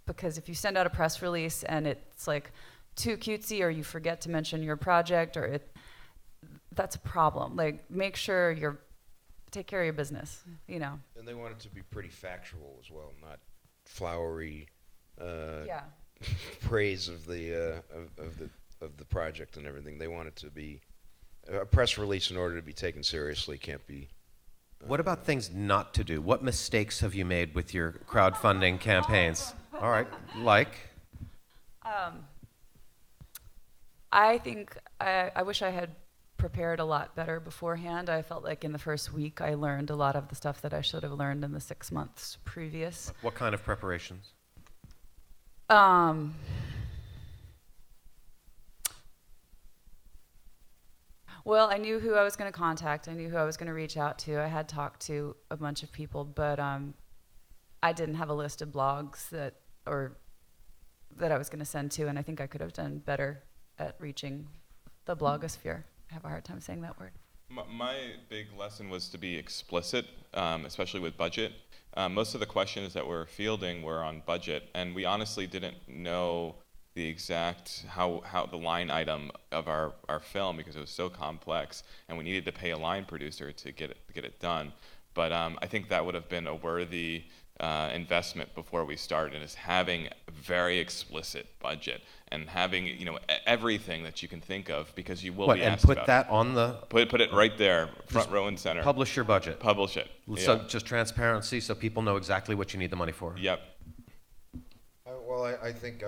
Because if you send out a press release and it's too cutesy, or you forget to mention your project, or that's a problem. Make sure take care of your business, And they want it to be pretty factual as well, not flowery praise of the project and everything. They want it to be a press release. In order to be taken seriously, can't be. What about things not to do? What mistakes have you made with your crowdfunding campaigns? All right, I think I wish I had prepared a lot better beforehand. I felt like in the first week I learned a lot of the stuff that I should have learned in the 6 months previous. What kind of preparations? Well, I knew who I was going to contact. I knew who I was going to reach out to. I had talked to a bunch of people, but I didn't have a list of blogs that I was going to send to, and I think I could have done better at reaching the blogosphere. I have a hard time saying that word. My big lesson was to be explicit, especially with budget. Most of the questions that we're fielding were on budget, and we honestly didn't know the exact how the line item of our film, because it was so complex, and we needed to pay a line producer to get it done. But I think that would have been a worthy investment before we started, is having a very explicit budget and having everything that you can think of, because you will be asked and put about that on the put it right there, front row and center. Publish your budget. Publish it. So Yeah. just transparency, so people know exactly what you need the money for. Yep. Well, I think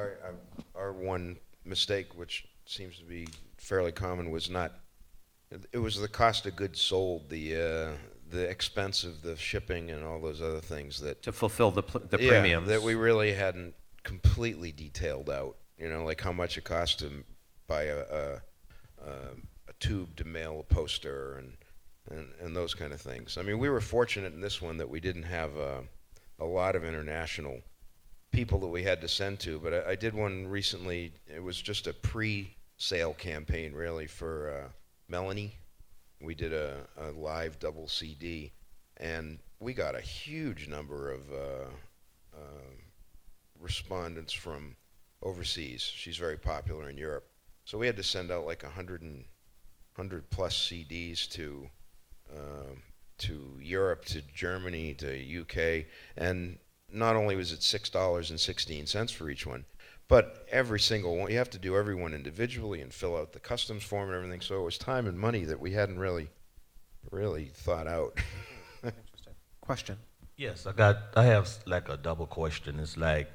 our one mistake, which seems to be fairly common, was it was the cost of goods sold, the expense of the shipping and all those other things that to fulfill the premiums that we really hadn't completely detailed out. Like how much it cost to buy a tube to mail a poster and those kind of things. I mean, we were fortunate in this one that we didn't have a lot of international people that we had to send to, but I did one recently. It was just a pre-sale campaign, really, for Melanie. We did a live double CD, and we got a huge number of respondents from overseas. She's very popular in Europe, so we had to send out 100 plus CDs to to Europe to Germany to UK, and not only was it $6.16 for each one, but every single one, you have to do every one individually and fill out the customs form and everything. So it was time and money that we hadn't really thought out. Interesting. Question. Yes, I have like a double question. It's like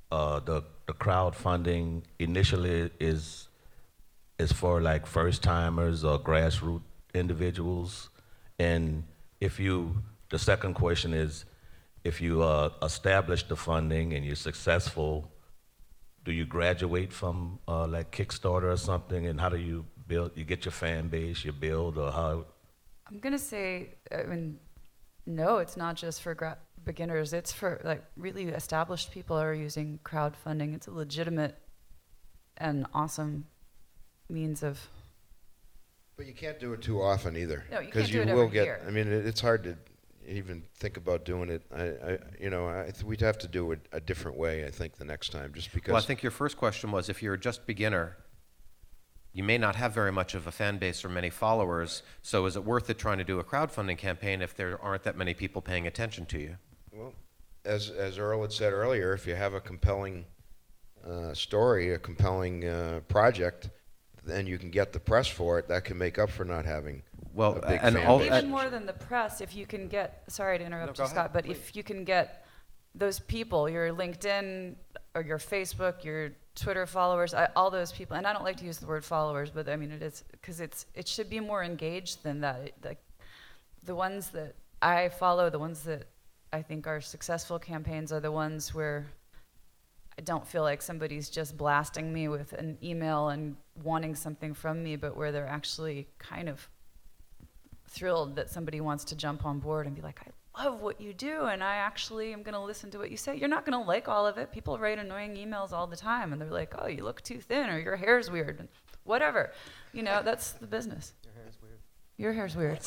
the crowdfunding initially is for like first timers or grassroots individuals, and the second question is, if you establish the funding and you're successful, do you graduate from like Kickstarter or something, and how do you build? You get your fan base, you build, or how? I'm gonna say, I mean, no, it's not just for beginners. It's for like really established people are using crowdfunding. It's a legitimate and awesome means of. But you can't do it too often either. No, you can't do it will every get. year. I mean, it's hard to even think about doing it. We'd have to do it a different way. I think the next time, just because. Well, I think your first question was, if you're just beginner, you may not have very much of a fan base or many followers. So is it worth it trying to do a crowdfunding campaign if there aren't that many people paying attention to you? Well, as Earl had said earlier, if you have a compelling story, a compelling project, then you can get the press for it. That can make up for not having a big fan base. Even more than the press, if you can get, sorry to interrupt you, Scott, but if you can get those people, your LinkedIn or your Facebook, your Twitter followers, all those people, and I don't like to use the word followers, but I mean it is, because it should be more engaged than that. The ones that I follow, the ones that I think are successful campaigns are the ones where I don't feel like somebody's just blasting me with an email and wanting something from me, but where they're actually kind of thrilled that somebody wants to jump on board and be like, I love what you do, and I actually am going to listen to what you say. You're not going to like all of it. People write annoying emails all the time, and they're like, oh, you look too thin, or your hair's weird, and whatever. You know, that's the business. Your hair's weird.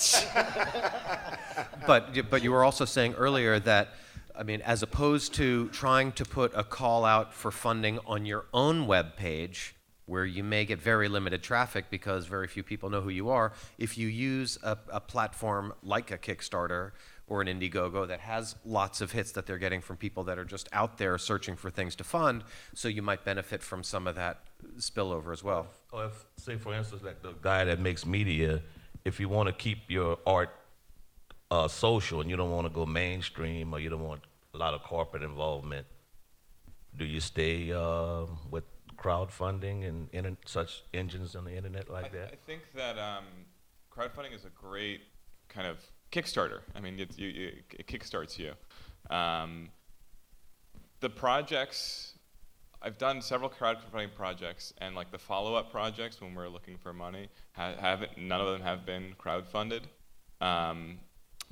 But you were also saying earlier that, I mean, as opposed to trying to put a call out for funding on your own web page, where you may get very limited traffic because very few people know who you are, if you use a platform like a Kickstarter or an Indiegogo that has lots of hits that they're getting from people that are just out there searching for things to fund, so you might benefit from some of that spillover as well. Or if, say for instance, like the guy that makes media, if you want to keep your art social and you don't want to go mainstream, or you don't want a lot of corporate involvement, do you stay with crowdfunding and such engines on the internet like that? I think that crowdfunding is a great kind of Kickstarter. I mean, it kickstarts you. The projects, I've done several crowdfunding projects, and like the follow-up projects when we're looking for money, none of them have been crowdfunded,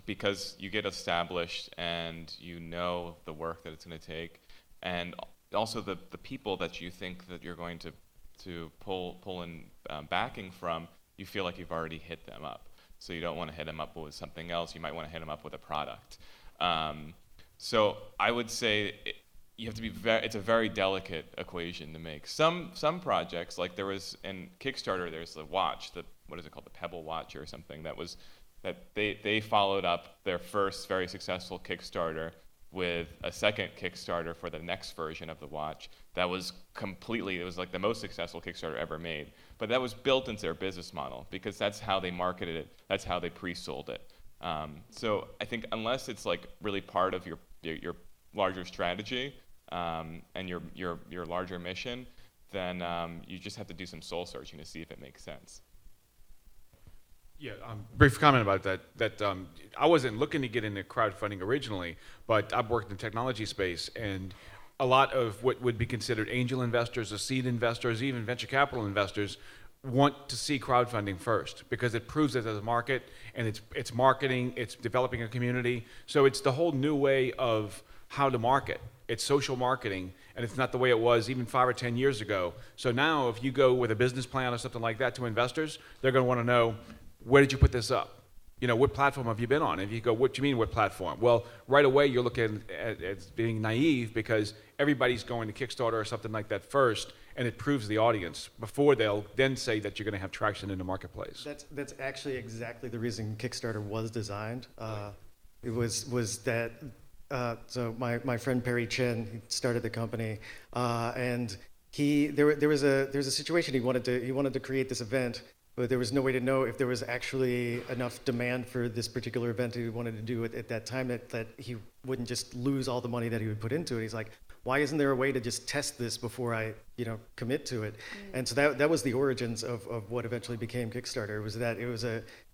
because you get established and you know the work that it's going to take, and also the people that you think that you're going to pull in backing from, you feel like you've already hit them up. So you don't want to hit them up with something else. You might want to hit them up with a product. So I would say you have to be it's a very delicate equation to make. Some projects, like there was in Kickstarter, there's the watch, what is it called, the Pebble watch or something, that they followed up their first very successful Kickstarter with a second Kickstarter for the next version of the watch that was it was like the most successful Kickstarter ever made. But that was built into their business model because that's how they marketed it, that's how they pre-sold it. So I think unless it's like really part of your larger strategy and your larger mission, then you just have to do some soul searching to see if it makes sense. Yeah, brief comment about that. I wasn't looking to get into crowdfunding originally, but I've worked in the technology space, and a lot of what would be considered angel investors or seed investors, even venture capital investors, want to see crowdfunding first because it proves that there's a market, and it's marketing, it's developing a community. So it's the whole new way of how to market. It's social marketing, and it's not the way it was even 5 or 10 years ago. So now if you go with a business plan or something like that to investors, they're going to want to know, where did you put this up? You know, what platform have you been on? If you go, what do you mean, what platform? Well, right away you're looking at being naive because everybody's going to Kickstarter or something like that first, and it proves the audience before they'll then say that you're going to have traction in the marketplace. That's actually exactly the reason Kickstarter was designed. It was that so my friend Perry Chen, he started the company, and there was a situation he wanted to create this event, but there was no way to know if there was actually enough demand for this particular event he wanted to do at that time that he wouldn't just lose all the money that he would put into it. He's like, why isn't there a way to just test this before I commit to it? And so that was the origins of what eventually became Kickstarter. It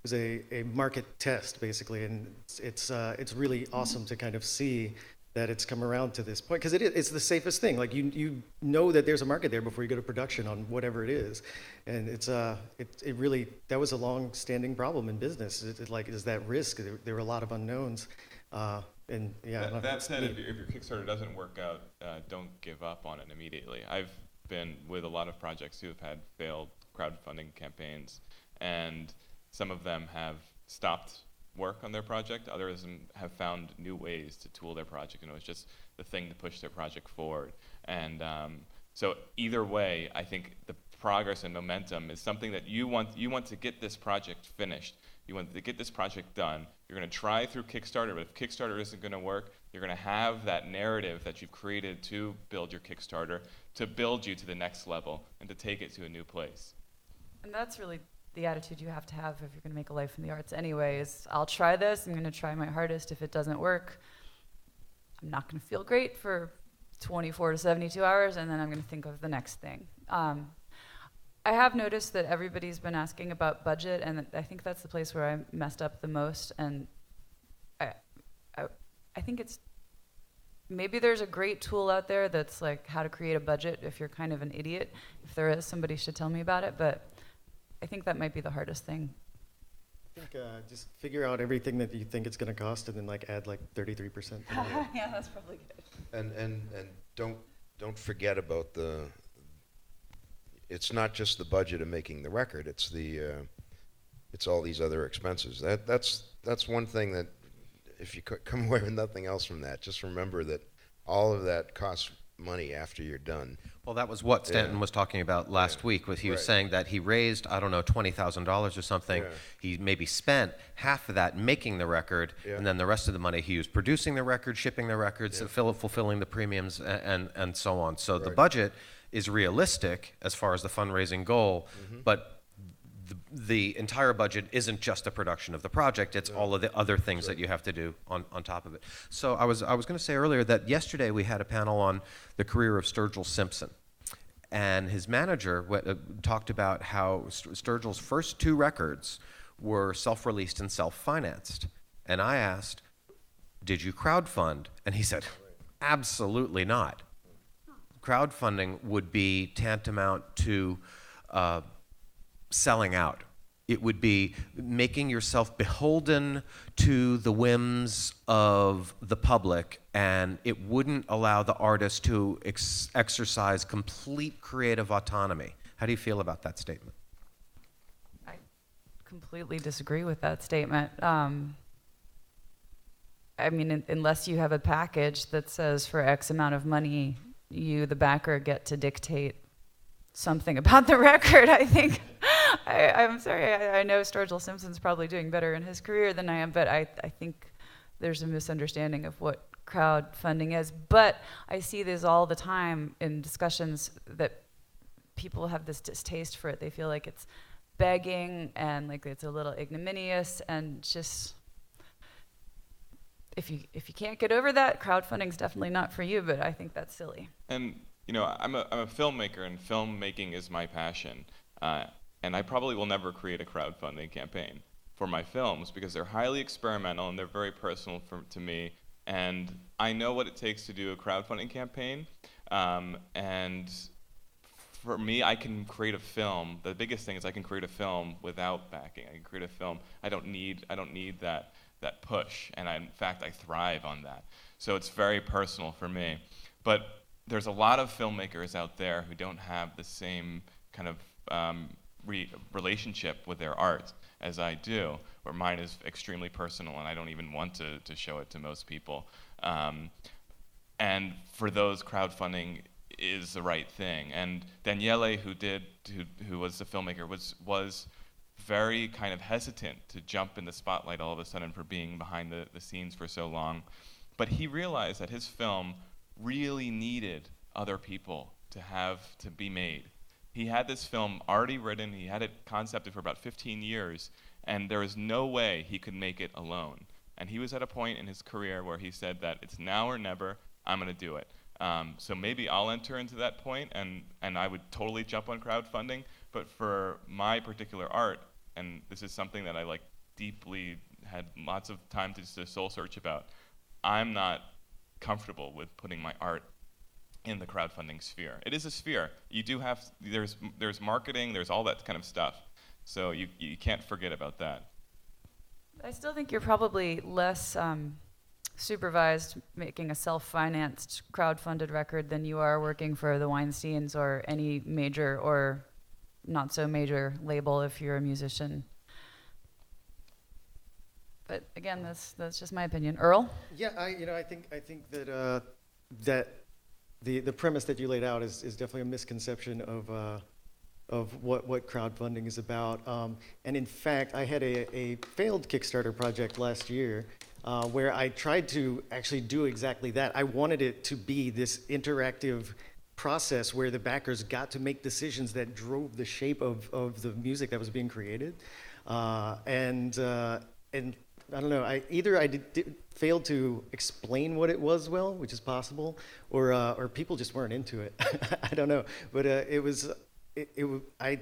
was a market test basically, and it's really awesome to kind of see that it's come around to this point, because it's the safest thing. Like you know that there's a market there before you go to production on whatever it is, and it really, that was a long-standing problem in business. Is that risk? There were a lot of unknowns, and yeah. That said, if your Kickstarter doesn't work out, don't give up on it immediately. I've been with a lot of projects who have had failed crowdfunding campaigns, and some of them have stopped work on their project. Others have found new ways to tool their project. It's just the thing to push their project forward. And so either way, I think the progress and momentum is something that you want to get this project finished. You want to get this project done. You're going to try through Kickstarter, but if Kickstarter isn't going to work, you're going to have that narrative that you've created to build your Kickstarter, to build you to the next level and to take it to a new place. And that's really the attitude you have to have if you're going to make a life in the arts anyway, is I'll try this, I'm going to try my hardest. If it doesn't work, I'm not going to feel great for 24 to 72 hours, and then I'm going to think of the next thing. I have noticed that everybody's been asking about budget, and I think that's the place where I messed up the most. And I think it's, maybe there's a great tool out there that's like how to create a budget if you're kind of an idiot. If there is, somebody should tell me about it, but I think that might be the hardest thing. I think just figure out everything that you think it's going to cost, and then add 33%. Yeah, that's probably good. And don't forget about it's not just the budget of making the record. It's it's all these other expenses. That's one thing that, if you come away with nothing else from that, just remember that all of that costs money after you're done. Well, that was what Stanton was talking about last week. He was saying that he raised, I don't know, $20,000 or something. Yeah. He maybe spent half of that making the record, and then the rest of the money he used producing the record, shipping the records, fulfilling the premiums, and so on. So the budget is realistic as far as the fundraising goal, but the entire budget isn't just the production of the project, it's all of the other things that you have to do on top of it. So I was going to say earlier that yesterday we had a panel on the career of Sturgill Simpson. And his manager talked about how Sturgill's first 2 records were self-released and self-financed. And I asked, did you crowdfund? And he said, absolutely not. Crowdfunding would be tantamount to selling out. It would be making yourself beholden to the whims of the public, and it wouldn't allow the artist to exercise complete creative autonomy. How do you feel about that statement? I completely disagree with that statement. I mean, unless you have a package that says for X amount of money, you, the backer, get to dictate something about the record, I think. I'm sorry, I know Sturgill Simpson's probably doing better in his career than I am, but I think there's a misunderstanding of what crowdfunding is. But I see this all the time in discussions that people have this distaste for it. They feel like it's begging and like it's a little ignominious, and just if you can't get over that, crowdfunding's definitely not for you, but I think that's silly. And I'm a filmmaker, and filmmaking is my passion. And I probably will never create a crowdfunding campaign for my films because they're highly experimental and they're very personal to me. And I know what it takes to do a crowdfunding campaign. And for me, I can create a film. The biggest thing is I can create a film without backing. I can create a film. I don't need that push. And in fact, I thrive on that. So it's very personal for me. But there's a lot of filmmakers out there who don't have the same kind of relationship with their art as I do, where mine is extremely personal and I don't even want to show it to most people. And for those, crowdfunding is the right thing. And Daniele, who was the filmmaker, was very kind of hesitant to jump in the spotlight all of a sudden for being behind the scenes for so long. But he realized that his film really needed other people to be made. He had this film already written, he had it concepted for about 15 years, and there was no way he could make it alone. And he was at a point in his career where he said that it's now or never, I'm gonna do it. So maybe I'll enter into that point, and I would totally jump on crowdfunding, but for my particular art, and this is something that I like deeply had lots of time to soul search about, I'm not comfortable with putting my art in the crowdfunding sphere. It is a sphere. You do have, there's marketing, there's all that kind of stuff. So you can't forget about that. I still think you're probably less supervised making a self-financed crowdfunded record than you are working for the Weinsteins or any major or not so major label if you're a musician. But again, that's just my opinion. Earl? Yeah, I think that that the premise that you laid out is definitely a misconception of what crowdfunding is about. And in fact, I had a failed Kickstarter project last year where I tried to actually do exactly that. I wanted it to be this interactive process where the backers got to make decisions that drove the shape of the music that was being created. And I don't know, either I failed to explain what it was well, which is possible, or people just weren't into it. I don't know, but I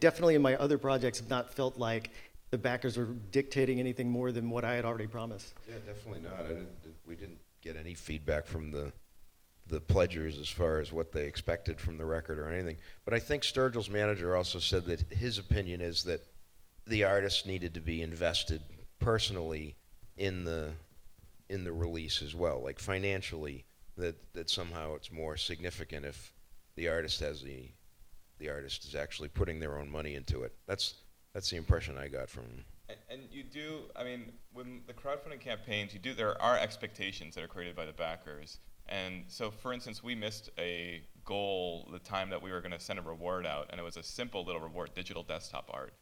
definitely in my other projects have not felt like the backers were dictating anything more than what I had already promised. Yeah, definitely not. We didn't get any feedback from the pledgers as far as what they expected from the record or anything. But I think Sturgill's manager also said that his opinion is that the artists needed to be invested personally in the release as well, like financially, that somehow it's more significant if the artist is actually putting their own money into it. That's the impression I got from him. And you do, I mean, when the crowdfunding campaigns, there are expectations that are created by the backers. And so, for instance, we missed a goal the time that we were going to send a reward out, and it was a simple little reward, digital desktop art.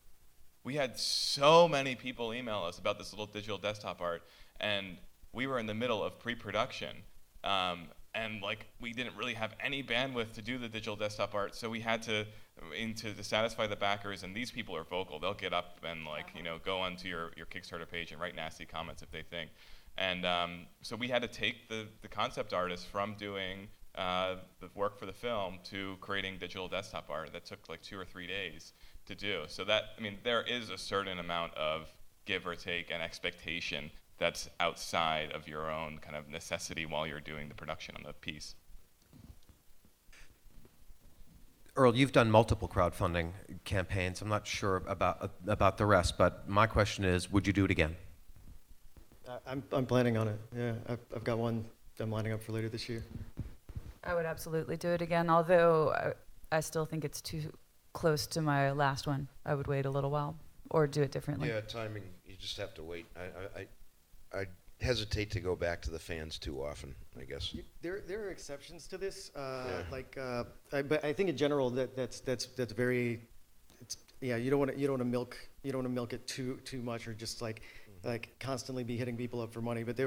We had so many people email us about this little digital desktop art, and we were in the middle of pre-production. And like we didn't really have any bandwidth to do the digital desktop art, so we had to satisfy the backers. And these people are vocal; they'll get up and go onto your Kickstarter page and write nasty comments if they think. And so we had to take the concept artist from doing the work for the film to creating digital desktop art. That took like 2 or 3 days to do. So there is a certain amount of give or take and expectation that's outside of your own kind of necessity while you're doing the production on the piece. Earl, you've done multiple crowdfunding campaigns. I'm not sure about the rest, but my question is, would you do it again? I'm planning on it. Yeah, I've got one I'm lining up for later this year. I would absolutely do it again, although I still think it's too close to my last one. I would wait a little while or do it differently. Yeah, timing, you just have to wait. I hesitate to go back to the fans too often, I guess. There are exceptions to this, but I think in general that's very, you don't want to milk it too much or just like constantly be hitting people up for money. But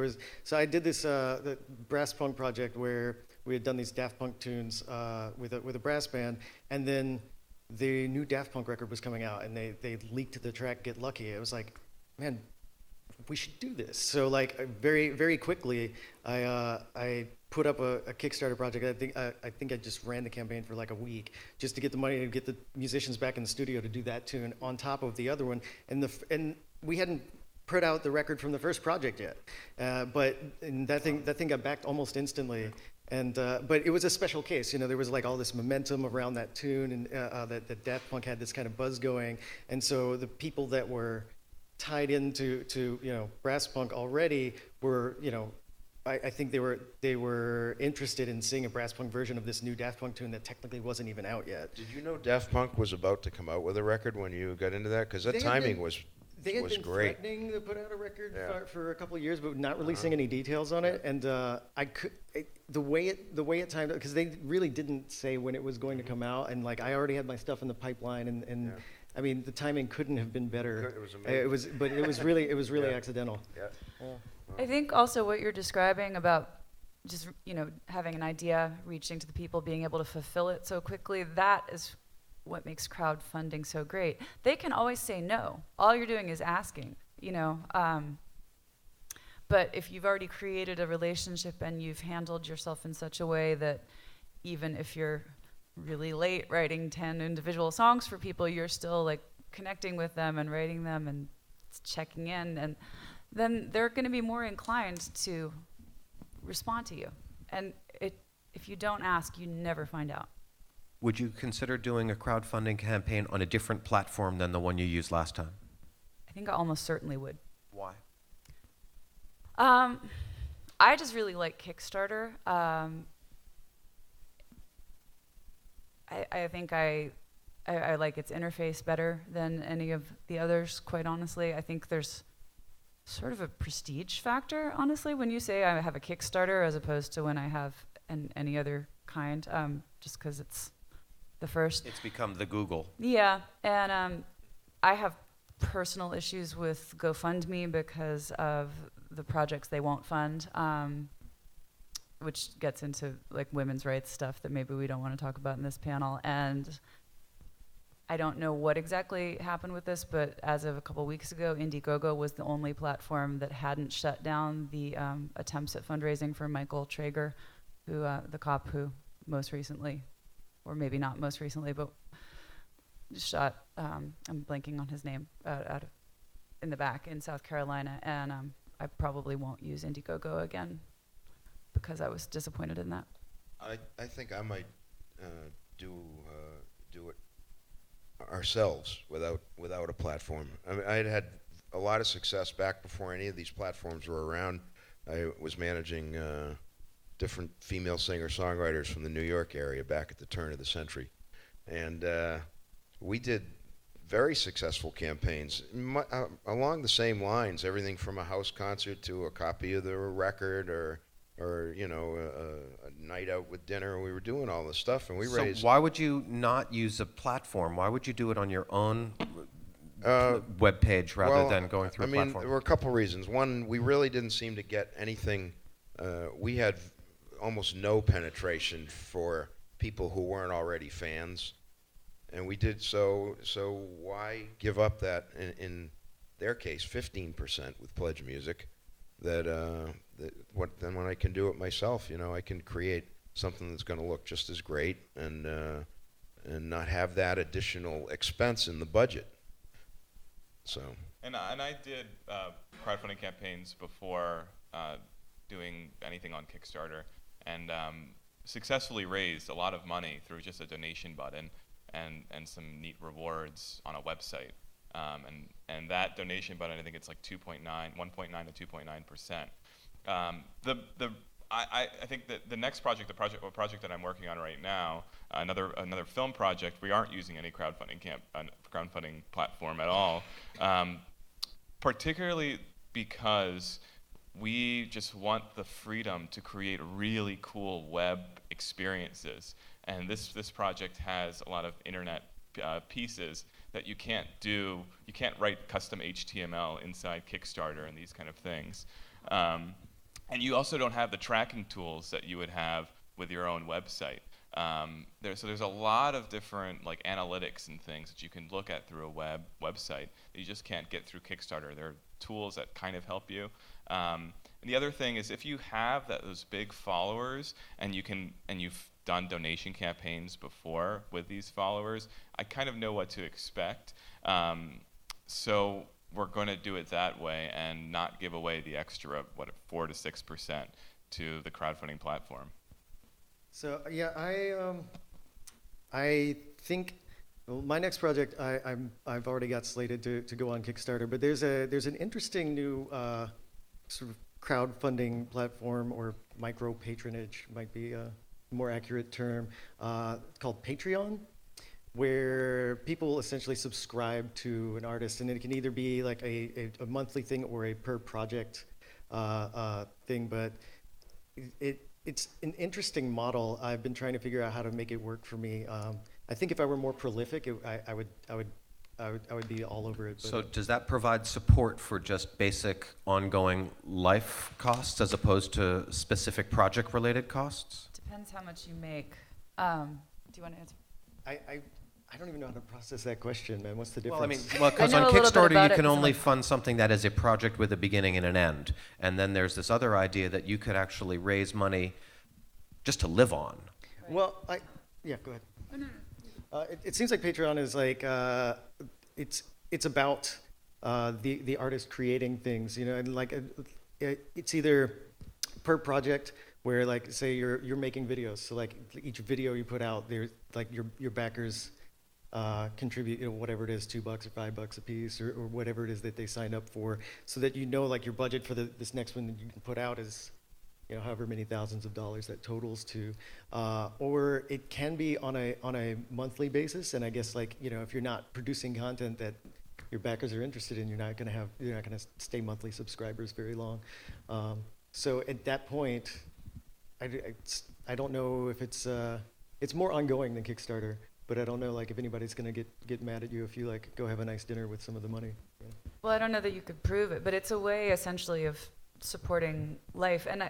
I did this the brass punk project where we had done these Daft Punk tunes with a brass band, and then the new Daft Punk record was coming out, and they leaked the track "Get Lucky." It was like, man, we should do this. So very, very quickly, I put up a Kickstarter project. I think I just ran the campaign for like a week just to get the money to get the musicians back in the studio to do that tune on top of the other one. And we hadn't put out the record from the first project yet, but that thing got backed almost instantly. And but it was a special case. There was like all this momentum around that tune, and that Daft Punk had this kind of buzz going. And so the people that were tied into brass punk already were, I think they were interested in seeing a brass punk version of this new Daft Punk tune that technically wasn't even out yet. Did you know Daft Punk was about to come out with a record when you got into that? Because that timing was They had was been great. threatening to put out a record Yeah. for a couple of years, but not releasing any details on it. And the way it timed out, because they really didn't say when it was going to come out, and like I already had my stuff in the pipeline, and I mean the timing couldn't have been better. It was amazing. But it was really Yeah. accidental. Yeah. I think also what you're describing about just, having an idea, reaching to the people, being able to fulfill it so quickly, that is what makes crowdfunding so great. They can always say no. All you're doing is asking, but if you've already created a relationship and you've handled yourself in such a way that even if you're really late writing 10 individual songs for people, you're still like connecting with them and writing them and checking in, and then they're going to be more inclined to respond to you. And if you don't ask, you never find out. Would you consider doing a crowdfunding campaign on a different platform than the one you used last time? I think I almost certainly would. Why? I just really like Kickstarter. I think I like its interface better than any of the others, quite honestly. I think there's sort of a prestige factor, honestly, when you say I have a Kickstarter as opposed to when I have any other kind, just because it's the first. It's become the Google. Yeah, and I have personal issues with GoFundMe because of the projects they won't fund, which gets into like women's rights stuff that maybe we don't want to talk about in this panel. And I don't know what exactly happened with this, but as of a couple weeks ago, Indiegogo was the only platform that hadn't shut down the attempts at fundraising for Michael Traeger, who the cop who most recently, or maybe not most recently, but shot, I'm blanking on his name, in the back in South Carolina. And I probably won't use Indiegogo again because I was disappointed in that. I think I might do it ourselves without a platform. I mean, I'd had a lot of success back before any of these platforms were around. I was managing different female singer-songwriters from the New York area back at the turn of the century, and we did very successful campaigns along the same lines. Everything from a house concert to a copy of the record, or a night out with dinner. We were doing all this stuff, and we raised. So why would you not use a platform? Why would you do it on your own web page rather than going through a platform? There were a couple reasons. One, we really didn't seem to get anything. We had almost no penetration for people who weren't already fans, and we did so why give up that, in their case, 15% with Pledge Music, then when I can do it myself, I can create something that's going to look just as great and not have that additional expense in the budget. So. And I did crowdfunding campaigns before doing anything on Kickstarter, and successfully raised a lot of money through just a donation button and some neat rewards on a website. And that donation button, I think it's like 1.9 to 2.9%. I think that the next project that I'm working on right now, another film project, we aren't using any crowdfunding platform at all, particularly because we just want the freedom to create really cool web experiences, and this project has a lot of internet pieces that you can't do. You can't write custom HTML inside Kickstarter and these kind of things. And you also don't have the tracking tools that you would have with your own website. So there's a lot of different like analytics and things that you can look at through a website that you just can't get through Kickstarter. There are tools that kind of help you. And the other thing is, if you have those big followers and you've done donation campaigns before with these followers, I kind of know what to expect. So we're going to do it that way and not give away the extra 4 to 6% to the crowdfunding platform. So yeah, I think my next project I've already got slated to go on Kickstarter, but there's an interesting new sort of crowdfunding platform, or micro patronage might be a more accurate term, called Patreon, where people essentially subscribe to an artist, and it can either be like a monthly thing or a per project thing. But it's an interesting model. I've been trying to figure out how to make it work for me. I think if I were more prolific, I would be all over it. But So does that provide support for just basic ongoing life costs as opposed to specific project-related costs? Depends how much you make. Do you want to answer? I don't even know how to process that question, man. What's the Well, I difference? mean, because I on know a little bit Kickstarter you about it can because only I'm a- fund something that is a project with a beginning and an end. And then there's this other idea that you could actually raise money just to live on. Well, yeah, go ahead. It seems like Patreon is like it's about the artist creating things, you know, and like it's either per project where, like, say you're making videos, so like each video you put out, there's like your backers contribute, you know, whatever it is, $2 or $5 a piece, or whatever it is that they signed up for, so that you know, like, your budget for this next one that you can put out is, you know, however many thousands of dollars that totals to, or it can be on a monthly basis. And I guess, like, you know, if you're not producing content that your backers are interested in, you're not gonna stay monthly subscribers very long. So at that point, I don't know if it's more ongoing than Kickstarter, but I don't know, like, if anybody's gonna get mad at you if you, like, go have a nice dinner with some of the money. You know? Well, I don't know that you could prove it, but it's a way essentially of supporting life. And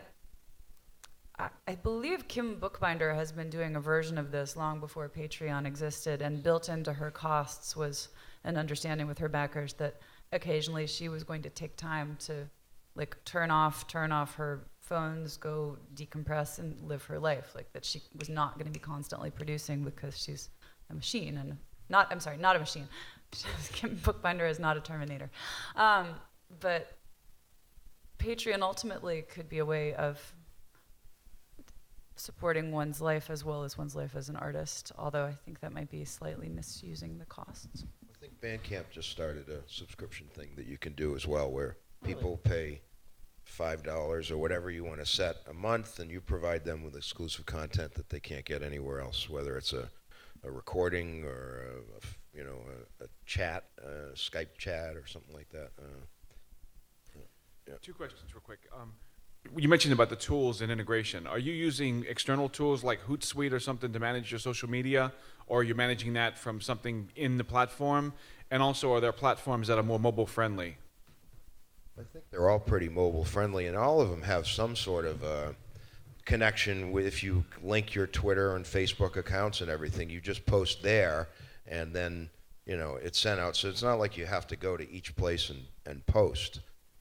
I believe Kim Bookbinder has been doing a version of this long before Patreon existed, and built into her costs was an understanding with her backers that occasionally she was going to take time to, like, turn off her phones, go decompress, and live her life. Like, that she was not going to be constantly producing because she's a machine, and not a machine. Kim Bookbinder is not a Terminator. But Patreon ultimately could be a way of supporting one's life as well as one's life as an artist, although I think that might be slightly misusing the costs. I think Bandcamp just started a subscription thing that you can do as well, where people pay $5 or whatever you want to set a month, and you provide them with exclusive content that they can't get anywhere else, whether it's a recording or a chat, Skype chat or something like that. Yeah. Two questions real quick. You mentioned about the tools and integration. Are you using external tools like Hootsuite or something to manage your social media, or are you managing that from something in the platform? And also, are there platforms that are more mobile friendly? I think they're all pretty mobile friendly, and all of them have some sort of connection with, if you link your Twitter and Facebook accounts and everything, you just post there, and then, you know, it's sent out. So it's not like you have to go to each place and post.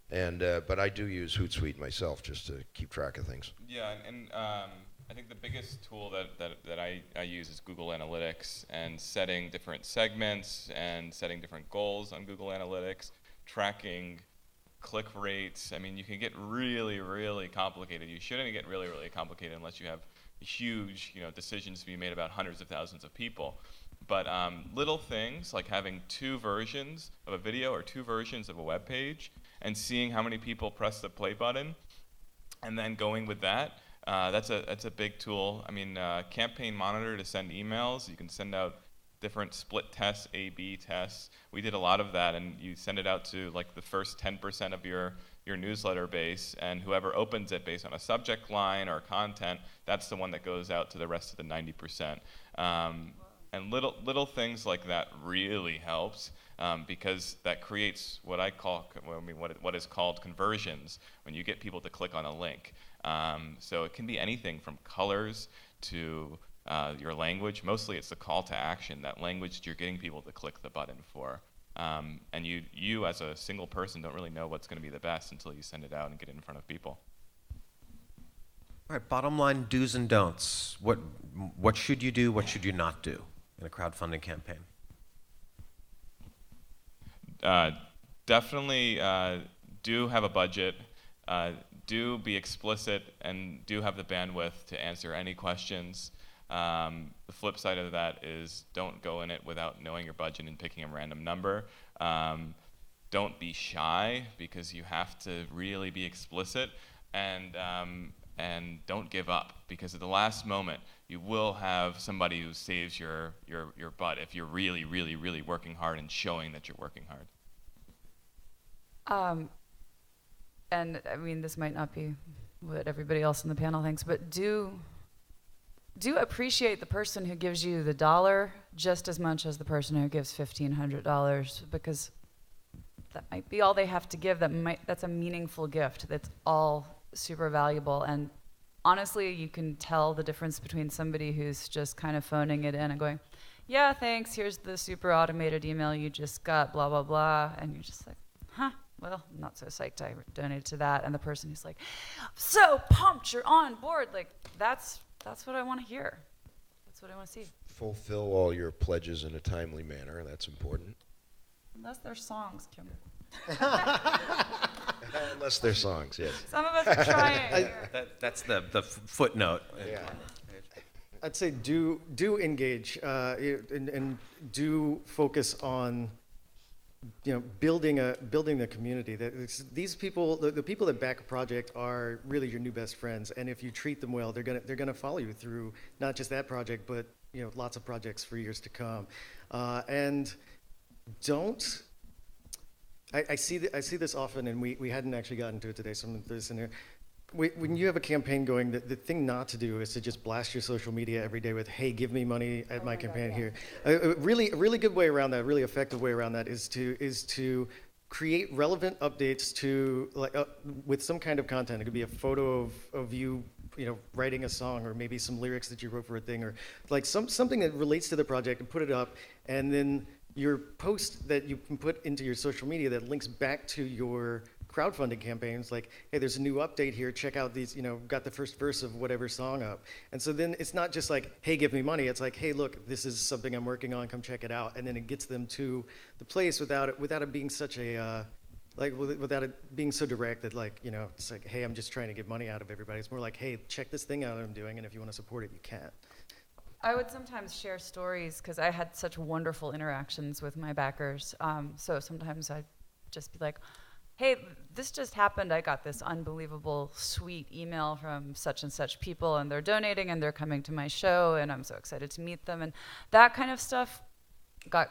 And but I do use Hootsuite myself just to keep track of things. Yeah, and I think the biggest tool that I use is Google Analytics, and setting different segments and setting different goals on Google Analytics, tracking click rates. I mean, you can get really, really complicated. You shouldn't get really, really complicated unless you have huge, you know, decisions to be made about hundreds of thousands of people. But little things like having 2 versions of a video or 2 versions of a web page, and seeing how many people press the play button, and then going with that. That's a big tool. I mean, Campaign Monitor to send emails. You can send out different split tests, A/B tests. We did a lot of that, and you send it out to, like, the first 10% of your newsletter base, and whoever opens it based on a subject line or content, that's the one that goes out to the rest of the 90%. And little things like that really helps, because that creates what what is called conversions, when you get people to click on a link. So it can be anything from colors to your language. Mostly it's the call to action, that language that you're getting people to click the button for. And you as a single person don't really know what's going to be the best until you send it out and get it in front of people. All right, bottom line, do's and don'ts. What should you do, what should you not do in a crowdfunding campaign? Definitely do have a budget, do be explicit, and do have the bandwidth to answer any questions. The flip side of that is don't go in it without knowing your budget and picking a random number. Don't be shy, because you have to really be explicit. And and don't give up, because at the last moment you will have somebody who saves your butt if you're really, really, really working hard and showing that you're working hard. And I mean, this might not be what everybody else in the panel thinks, but do appreciate the person who gives you the $1 just as much as the person who gives $1,500, because that might be all they have to give. That's a meaningful gift. That's all super valuable. And honestly, you can tell the difference between somebody who's just kind of phoning it in and going, yeah, thanks, here's the super automated email you just got, blah, blah, blah. And you're just like, huh, well, I'm not so psyched I donated to that. And the person who's like, so pumped, you're on board. Like, that's what I want to hear. That's what I want to see. Fulfill all your pledges in a timely manner. That's important. Unless they're songs, Kim. Unless they're songs, yes. Some of us are trying. That's the footnote. Yeah. I'd say do engage and do focus on building the community. These people, the people that back a project, are really your new best friends, and if you treat them well, they're gonna follow you through not just that project, but lots of projects for years to come. And don't. I see this often, and we hadn't actually gotten to it today. Some of this in there. When you have a campaign going, the thing not to do is to just blast your social media every day with, "Hey, give me money at my campaign here." A really good way around that, a really effective way around that, is to create relevant updates to with some kind of content. It could be a photo of you, writing a song, or maybe some lyrics that you wrote for a thing, or like something that relates to the project, and put it up, and then your post that you can put into your social media that links back to your crowdfunding campaigns, like, hey, there's a new update here, check out these, got the first verse of whatever song up. And so then it's not just like, hey, give me money. It's like, hey, look, this is something I'm working on, come check it out. And then it gets them to the place without it being such a, without it being so direct that, it's like, hey, I'm just trying to get money out of everybody. It's more like, hey, check this thing out I'm doing, and if you want to support it, you can. I would sometimes share stories because I had such wonderful interactions with my backers. So sometimes I'd just be like, hey, this just happened. I got this unbelievable, sweet email from such and such people, and they're donating, and they're coming to my show, and I'm so excited to meet them. And that kind of stuff got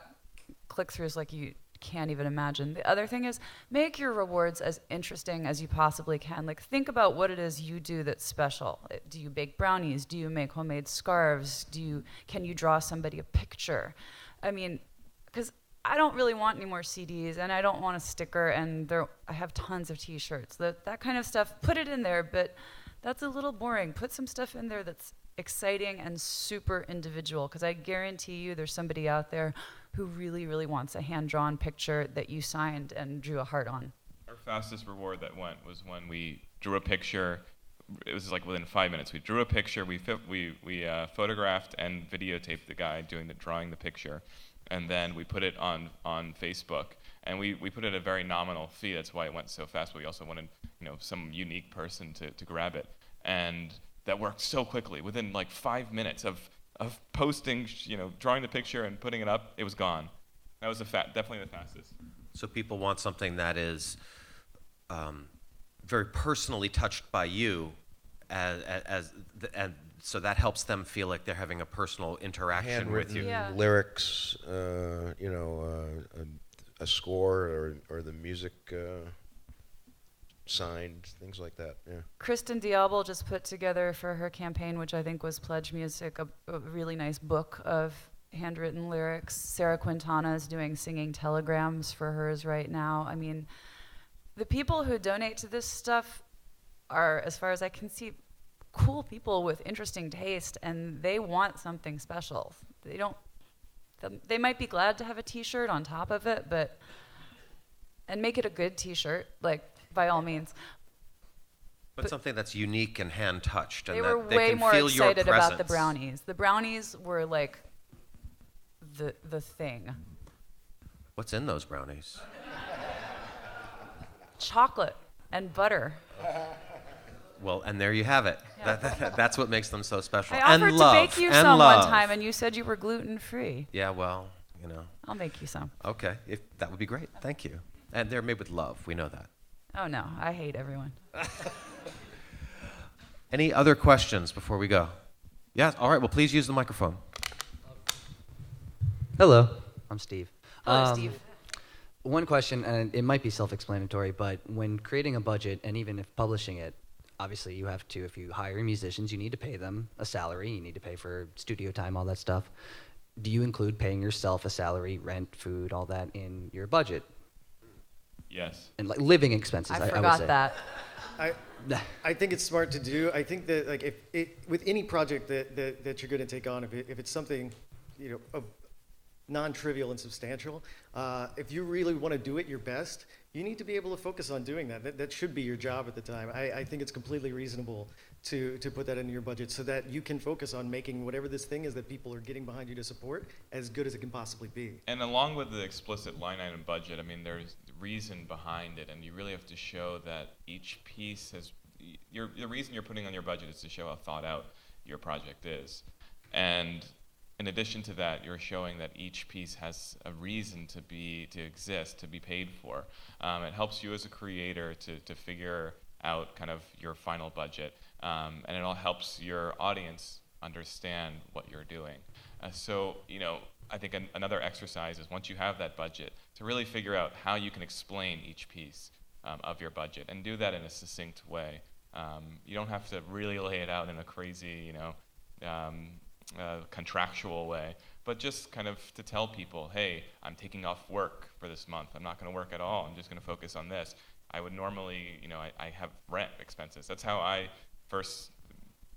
click-throughs like you can't even imagine. The other thing is, make your rewards as interesting as you possibly can. Like, think about what it is you do that's special. Do you bake brownies? Do you make homemade scarves? Can you draw somebody a picture? I mean, because I don't really want any more CDs, and I don't want a sticker, and I have tons of T-shirts. That kind of stuff, put it in there, but that's a little boring. Put some stuff in there that's exciting and super individual, because I guarantee you there's somebody out there who really, really wants a hand-drawn picture that you signed and drew a heart on. Our fastest reward that went was when we drew a picture. It was like within 5 minutes. We drew a picture, we photographed and videotaped the guy drawing the picture, and then we put it on Facebook, and we put it at a very nominal fee. That's why it went so fast. But we also wanted some unique person to grab it, and that worked so quickly. Within like 5 minutes of posting, drawing the picture and putting it up, it was gone. That was definitely the fastest. So people want something that is very personally touched by you, and so that helps them feel like they're having a personal interaction with you. Yeah. Lyrics, a score, or the music signed, things like that. Yeah. Kristen Diablo just put together for her campaign, which I think was Pledge Music, a really nice book of handwritten lyrics. Sarah Quintana is doing singing telegrams for hers right now. I mean, the people who donate to this stuff are, as far as I can see, cool people with interesting taste, and they want something special. They might be glad to have a T-shirt on top of it, and make it a good T-shirt, by all means. But something that's unique and hand-touched, and they that were they way can more feel your excited about the presence. brownies. The brownies were like the thing. What's in those brownies? Chocolate and butter. Well, and there you have it. Yeah. That's what makes them so special. I offered and love, to bake you and some love. one time, and you said you were gluten-free. Yeah, well, I'll make you some. Okay, that would be great. Thank you. And they're made with love. We know that. Oh, no, I hate everyone. Any other questions before we go? Yes. All right. Well, please use the microphone. Hello, I'm Steve. Hello, Steve. One question, and it might be self-explanatory, but when creating a budget, and even if publishing it, obviously you have to, if you hire musicians, you need to pay them a salary, you need to pay for studio time, all that stuff. Do you include paying yourself a salary, rent, food, all that in your budget? Yes. And like living expenses, I would forgot say. that. I think it's smart to do. I think that like if with any project that you're going to take on, if it's something, of non-trivial and substantial, if you really want to do it your best, you need to be able to focus on doing that. That should be your job at the time. I think it's completely reasonable to put that into your budget so that you can focus on making whatever this thing is that people are getting behind you to support as good as it can possibly be. And along with the explicit line item budget, I mean, there's reason behind it, and you really have to show that each piece has, the reason you're putting on your budget is to show how thought out your project is. And in addition to that, you're showing that each piece has a reason to exist, to be paid for. It helps you as a creator to figure out kind of your final budget, and it all helps your audience understand what you're doing. So, I think another exercise is once you have that budget, to really figure out how you can explain each piece of your budget, and do that in a succinct way. You don't have to really lay it out in a crazy, contractual way, but just kind of to tell people, hey, I'm taking off work for this month. I'm not going to work at all. I'm just going to focus on this. I would normally, I have rent expenses. That's how I first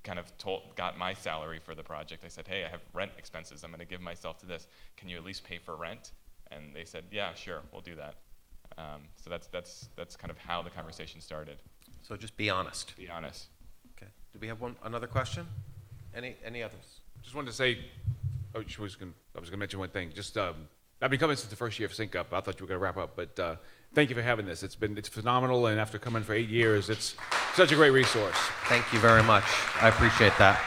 kind of got my salary for the project. I said, hey, I have rent expenses. I'm going to give myself to this. Can you at least pay for rent? And they said, yeah, sure, we'll do that. So that's kind of how the conversation started. So just be honest. Be honest. Okay. Do we have another question? Any others? Just wanted to say, I was going to mention one thing. Just I've been coming since the first year of Sync Up. I thought you were going to wrap up, but thank you for having this. It's phenomenal, and after coming for 8 years, it's such a great resource. Thank you very much. I appreciate that.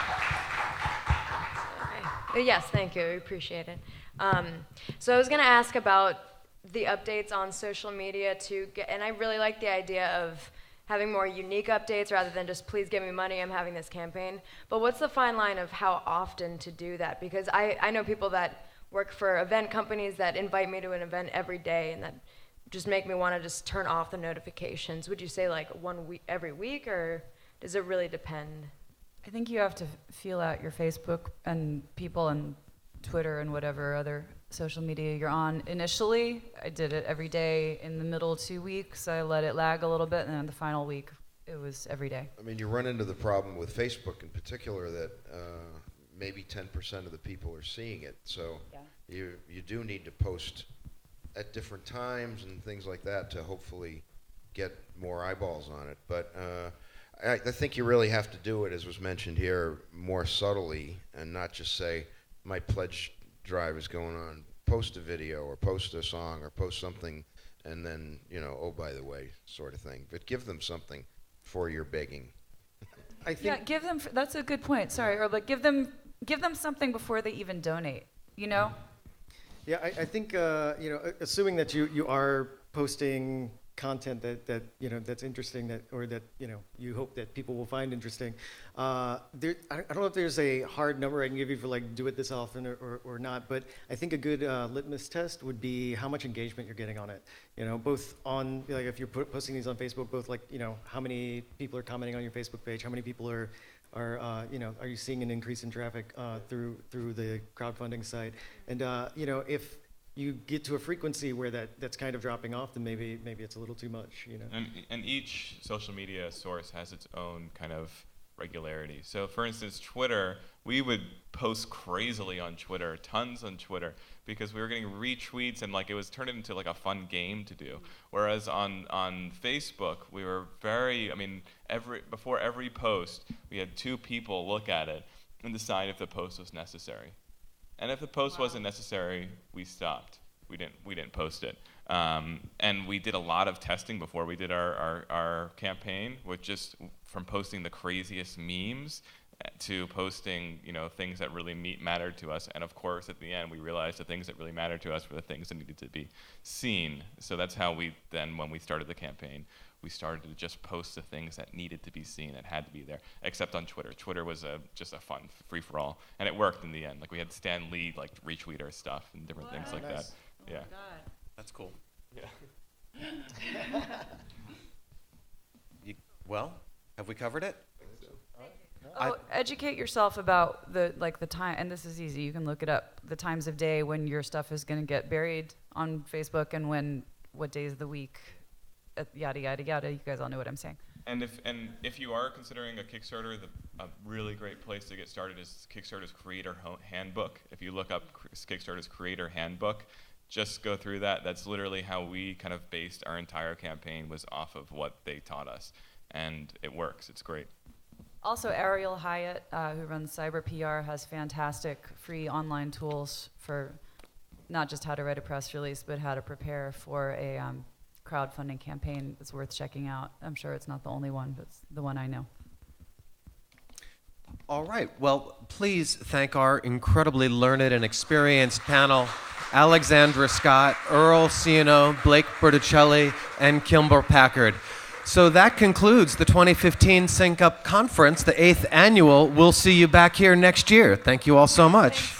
Okay. Yes, thank you. I appreciate it. So I was going to ask about the updates on social media and I really like the idea of having more unique updates rather than just please give me money, I'm having this campaign. But what's the fine line of how often to do that? Because I know people that work for event companies that invite me to an event every day and that just make me want to just turn off the notifications. Would you say like 1 week, every week, or does it really depend? I think you have to feel out your Facebook and people and Twitter and whatever other social media you're on. Initially, I did it every day. In the middle 2 weeks, I let it lag a little bit, and then the final week, it was every day. I mean, you run into the problem with Facebook in particular that maybe 10% of the people are seeing it. So you do need to post at different times and things like that to hopefully get more eyeballs on it. But I think you really have to do it, as was mentioned here, more subtly, and not just say, my pledge drive is going on. Post a video or post a song or post something, and then, oh, by the way, sort of thing. But give them something for your begging. I think Yeah, give them. That's a good point. Sorry, or like give them something before they even donate. Yeah, I think assuming that you are posting content that that's interesting, or that you hope that people will find interesting. I don't know if there's a hard number I can give you for like do it this often or not, but I think a good litmus test would be how much engagement you're getting on it. Both on like if you're posting these on Facebook, both like how many people are commenting on your Facebook page, how many people are you seeing an increase in traffic through the crowdfunding site, and if you get to a frequency where that's kind of dropping off, then maybe it's a little too much, And each social media source has its own kind of regularity. So for instance, Twitter, we would post crazily on Twitter, tons on Twitter, because we were getting retweets and like it was turned into like a fun game to do. Whereas on Facebook, we were before every post, we had 2 people look at it and decide if the post was necessary. And if the post wasn't necessary, we stopped. We didn't post it. And we did a lot of testing before we did our campaign, with just from posting the craziest memes to posting, things that really mattered to us. And of course, at the end, we realized the things that really mattered to us were the things that needed to be seen. So that's how we then, when we started the campaign, we started to just post the things that needed to be seen, that had to be there, except on Twitter. Twitter was just a fun free-for-all, and it worked in the end. Like, we had Stan Lee retweet our stuff and different things like that. Yeah. Oh my God. That's cool. Yeah. Well, have we covered it? Educate yourself about the time, and this is easy. You can look it up. The times of day when your stuff is going to get buried on Facebook, and what days of the week, yada yada yada. You guys all know what I'm saying. And if you are considering a Kickstarter, a really great place to get started is Kickstarter's Creator Handbook. If you look up Kickstarter's Creator Handbook, just go through that. That's literally how we kind of based our entire campaign, was off of what they taught us, and it works. It's great. Also, Ariel Hyatt, who runs Cyber PR, has fantastic free online tools for not just how to write a press release, but how to prepare for a crowdfunding campaign. It's worth checking out. I'm sure it's not the only one, but it's the one I know. All right. Well, please thank our incredibly learned and experienced panel, Alexandra Scott, Earl Ciano, Blake Berticelli, and Kimber Packard. So that concludes the 2015 Sync Up Conference, the 8th annual. We'll see you back here next year. Thank you all so much.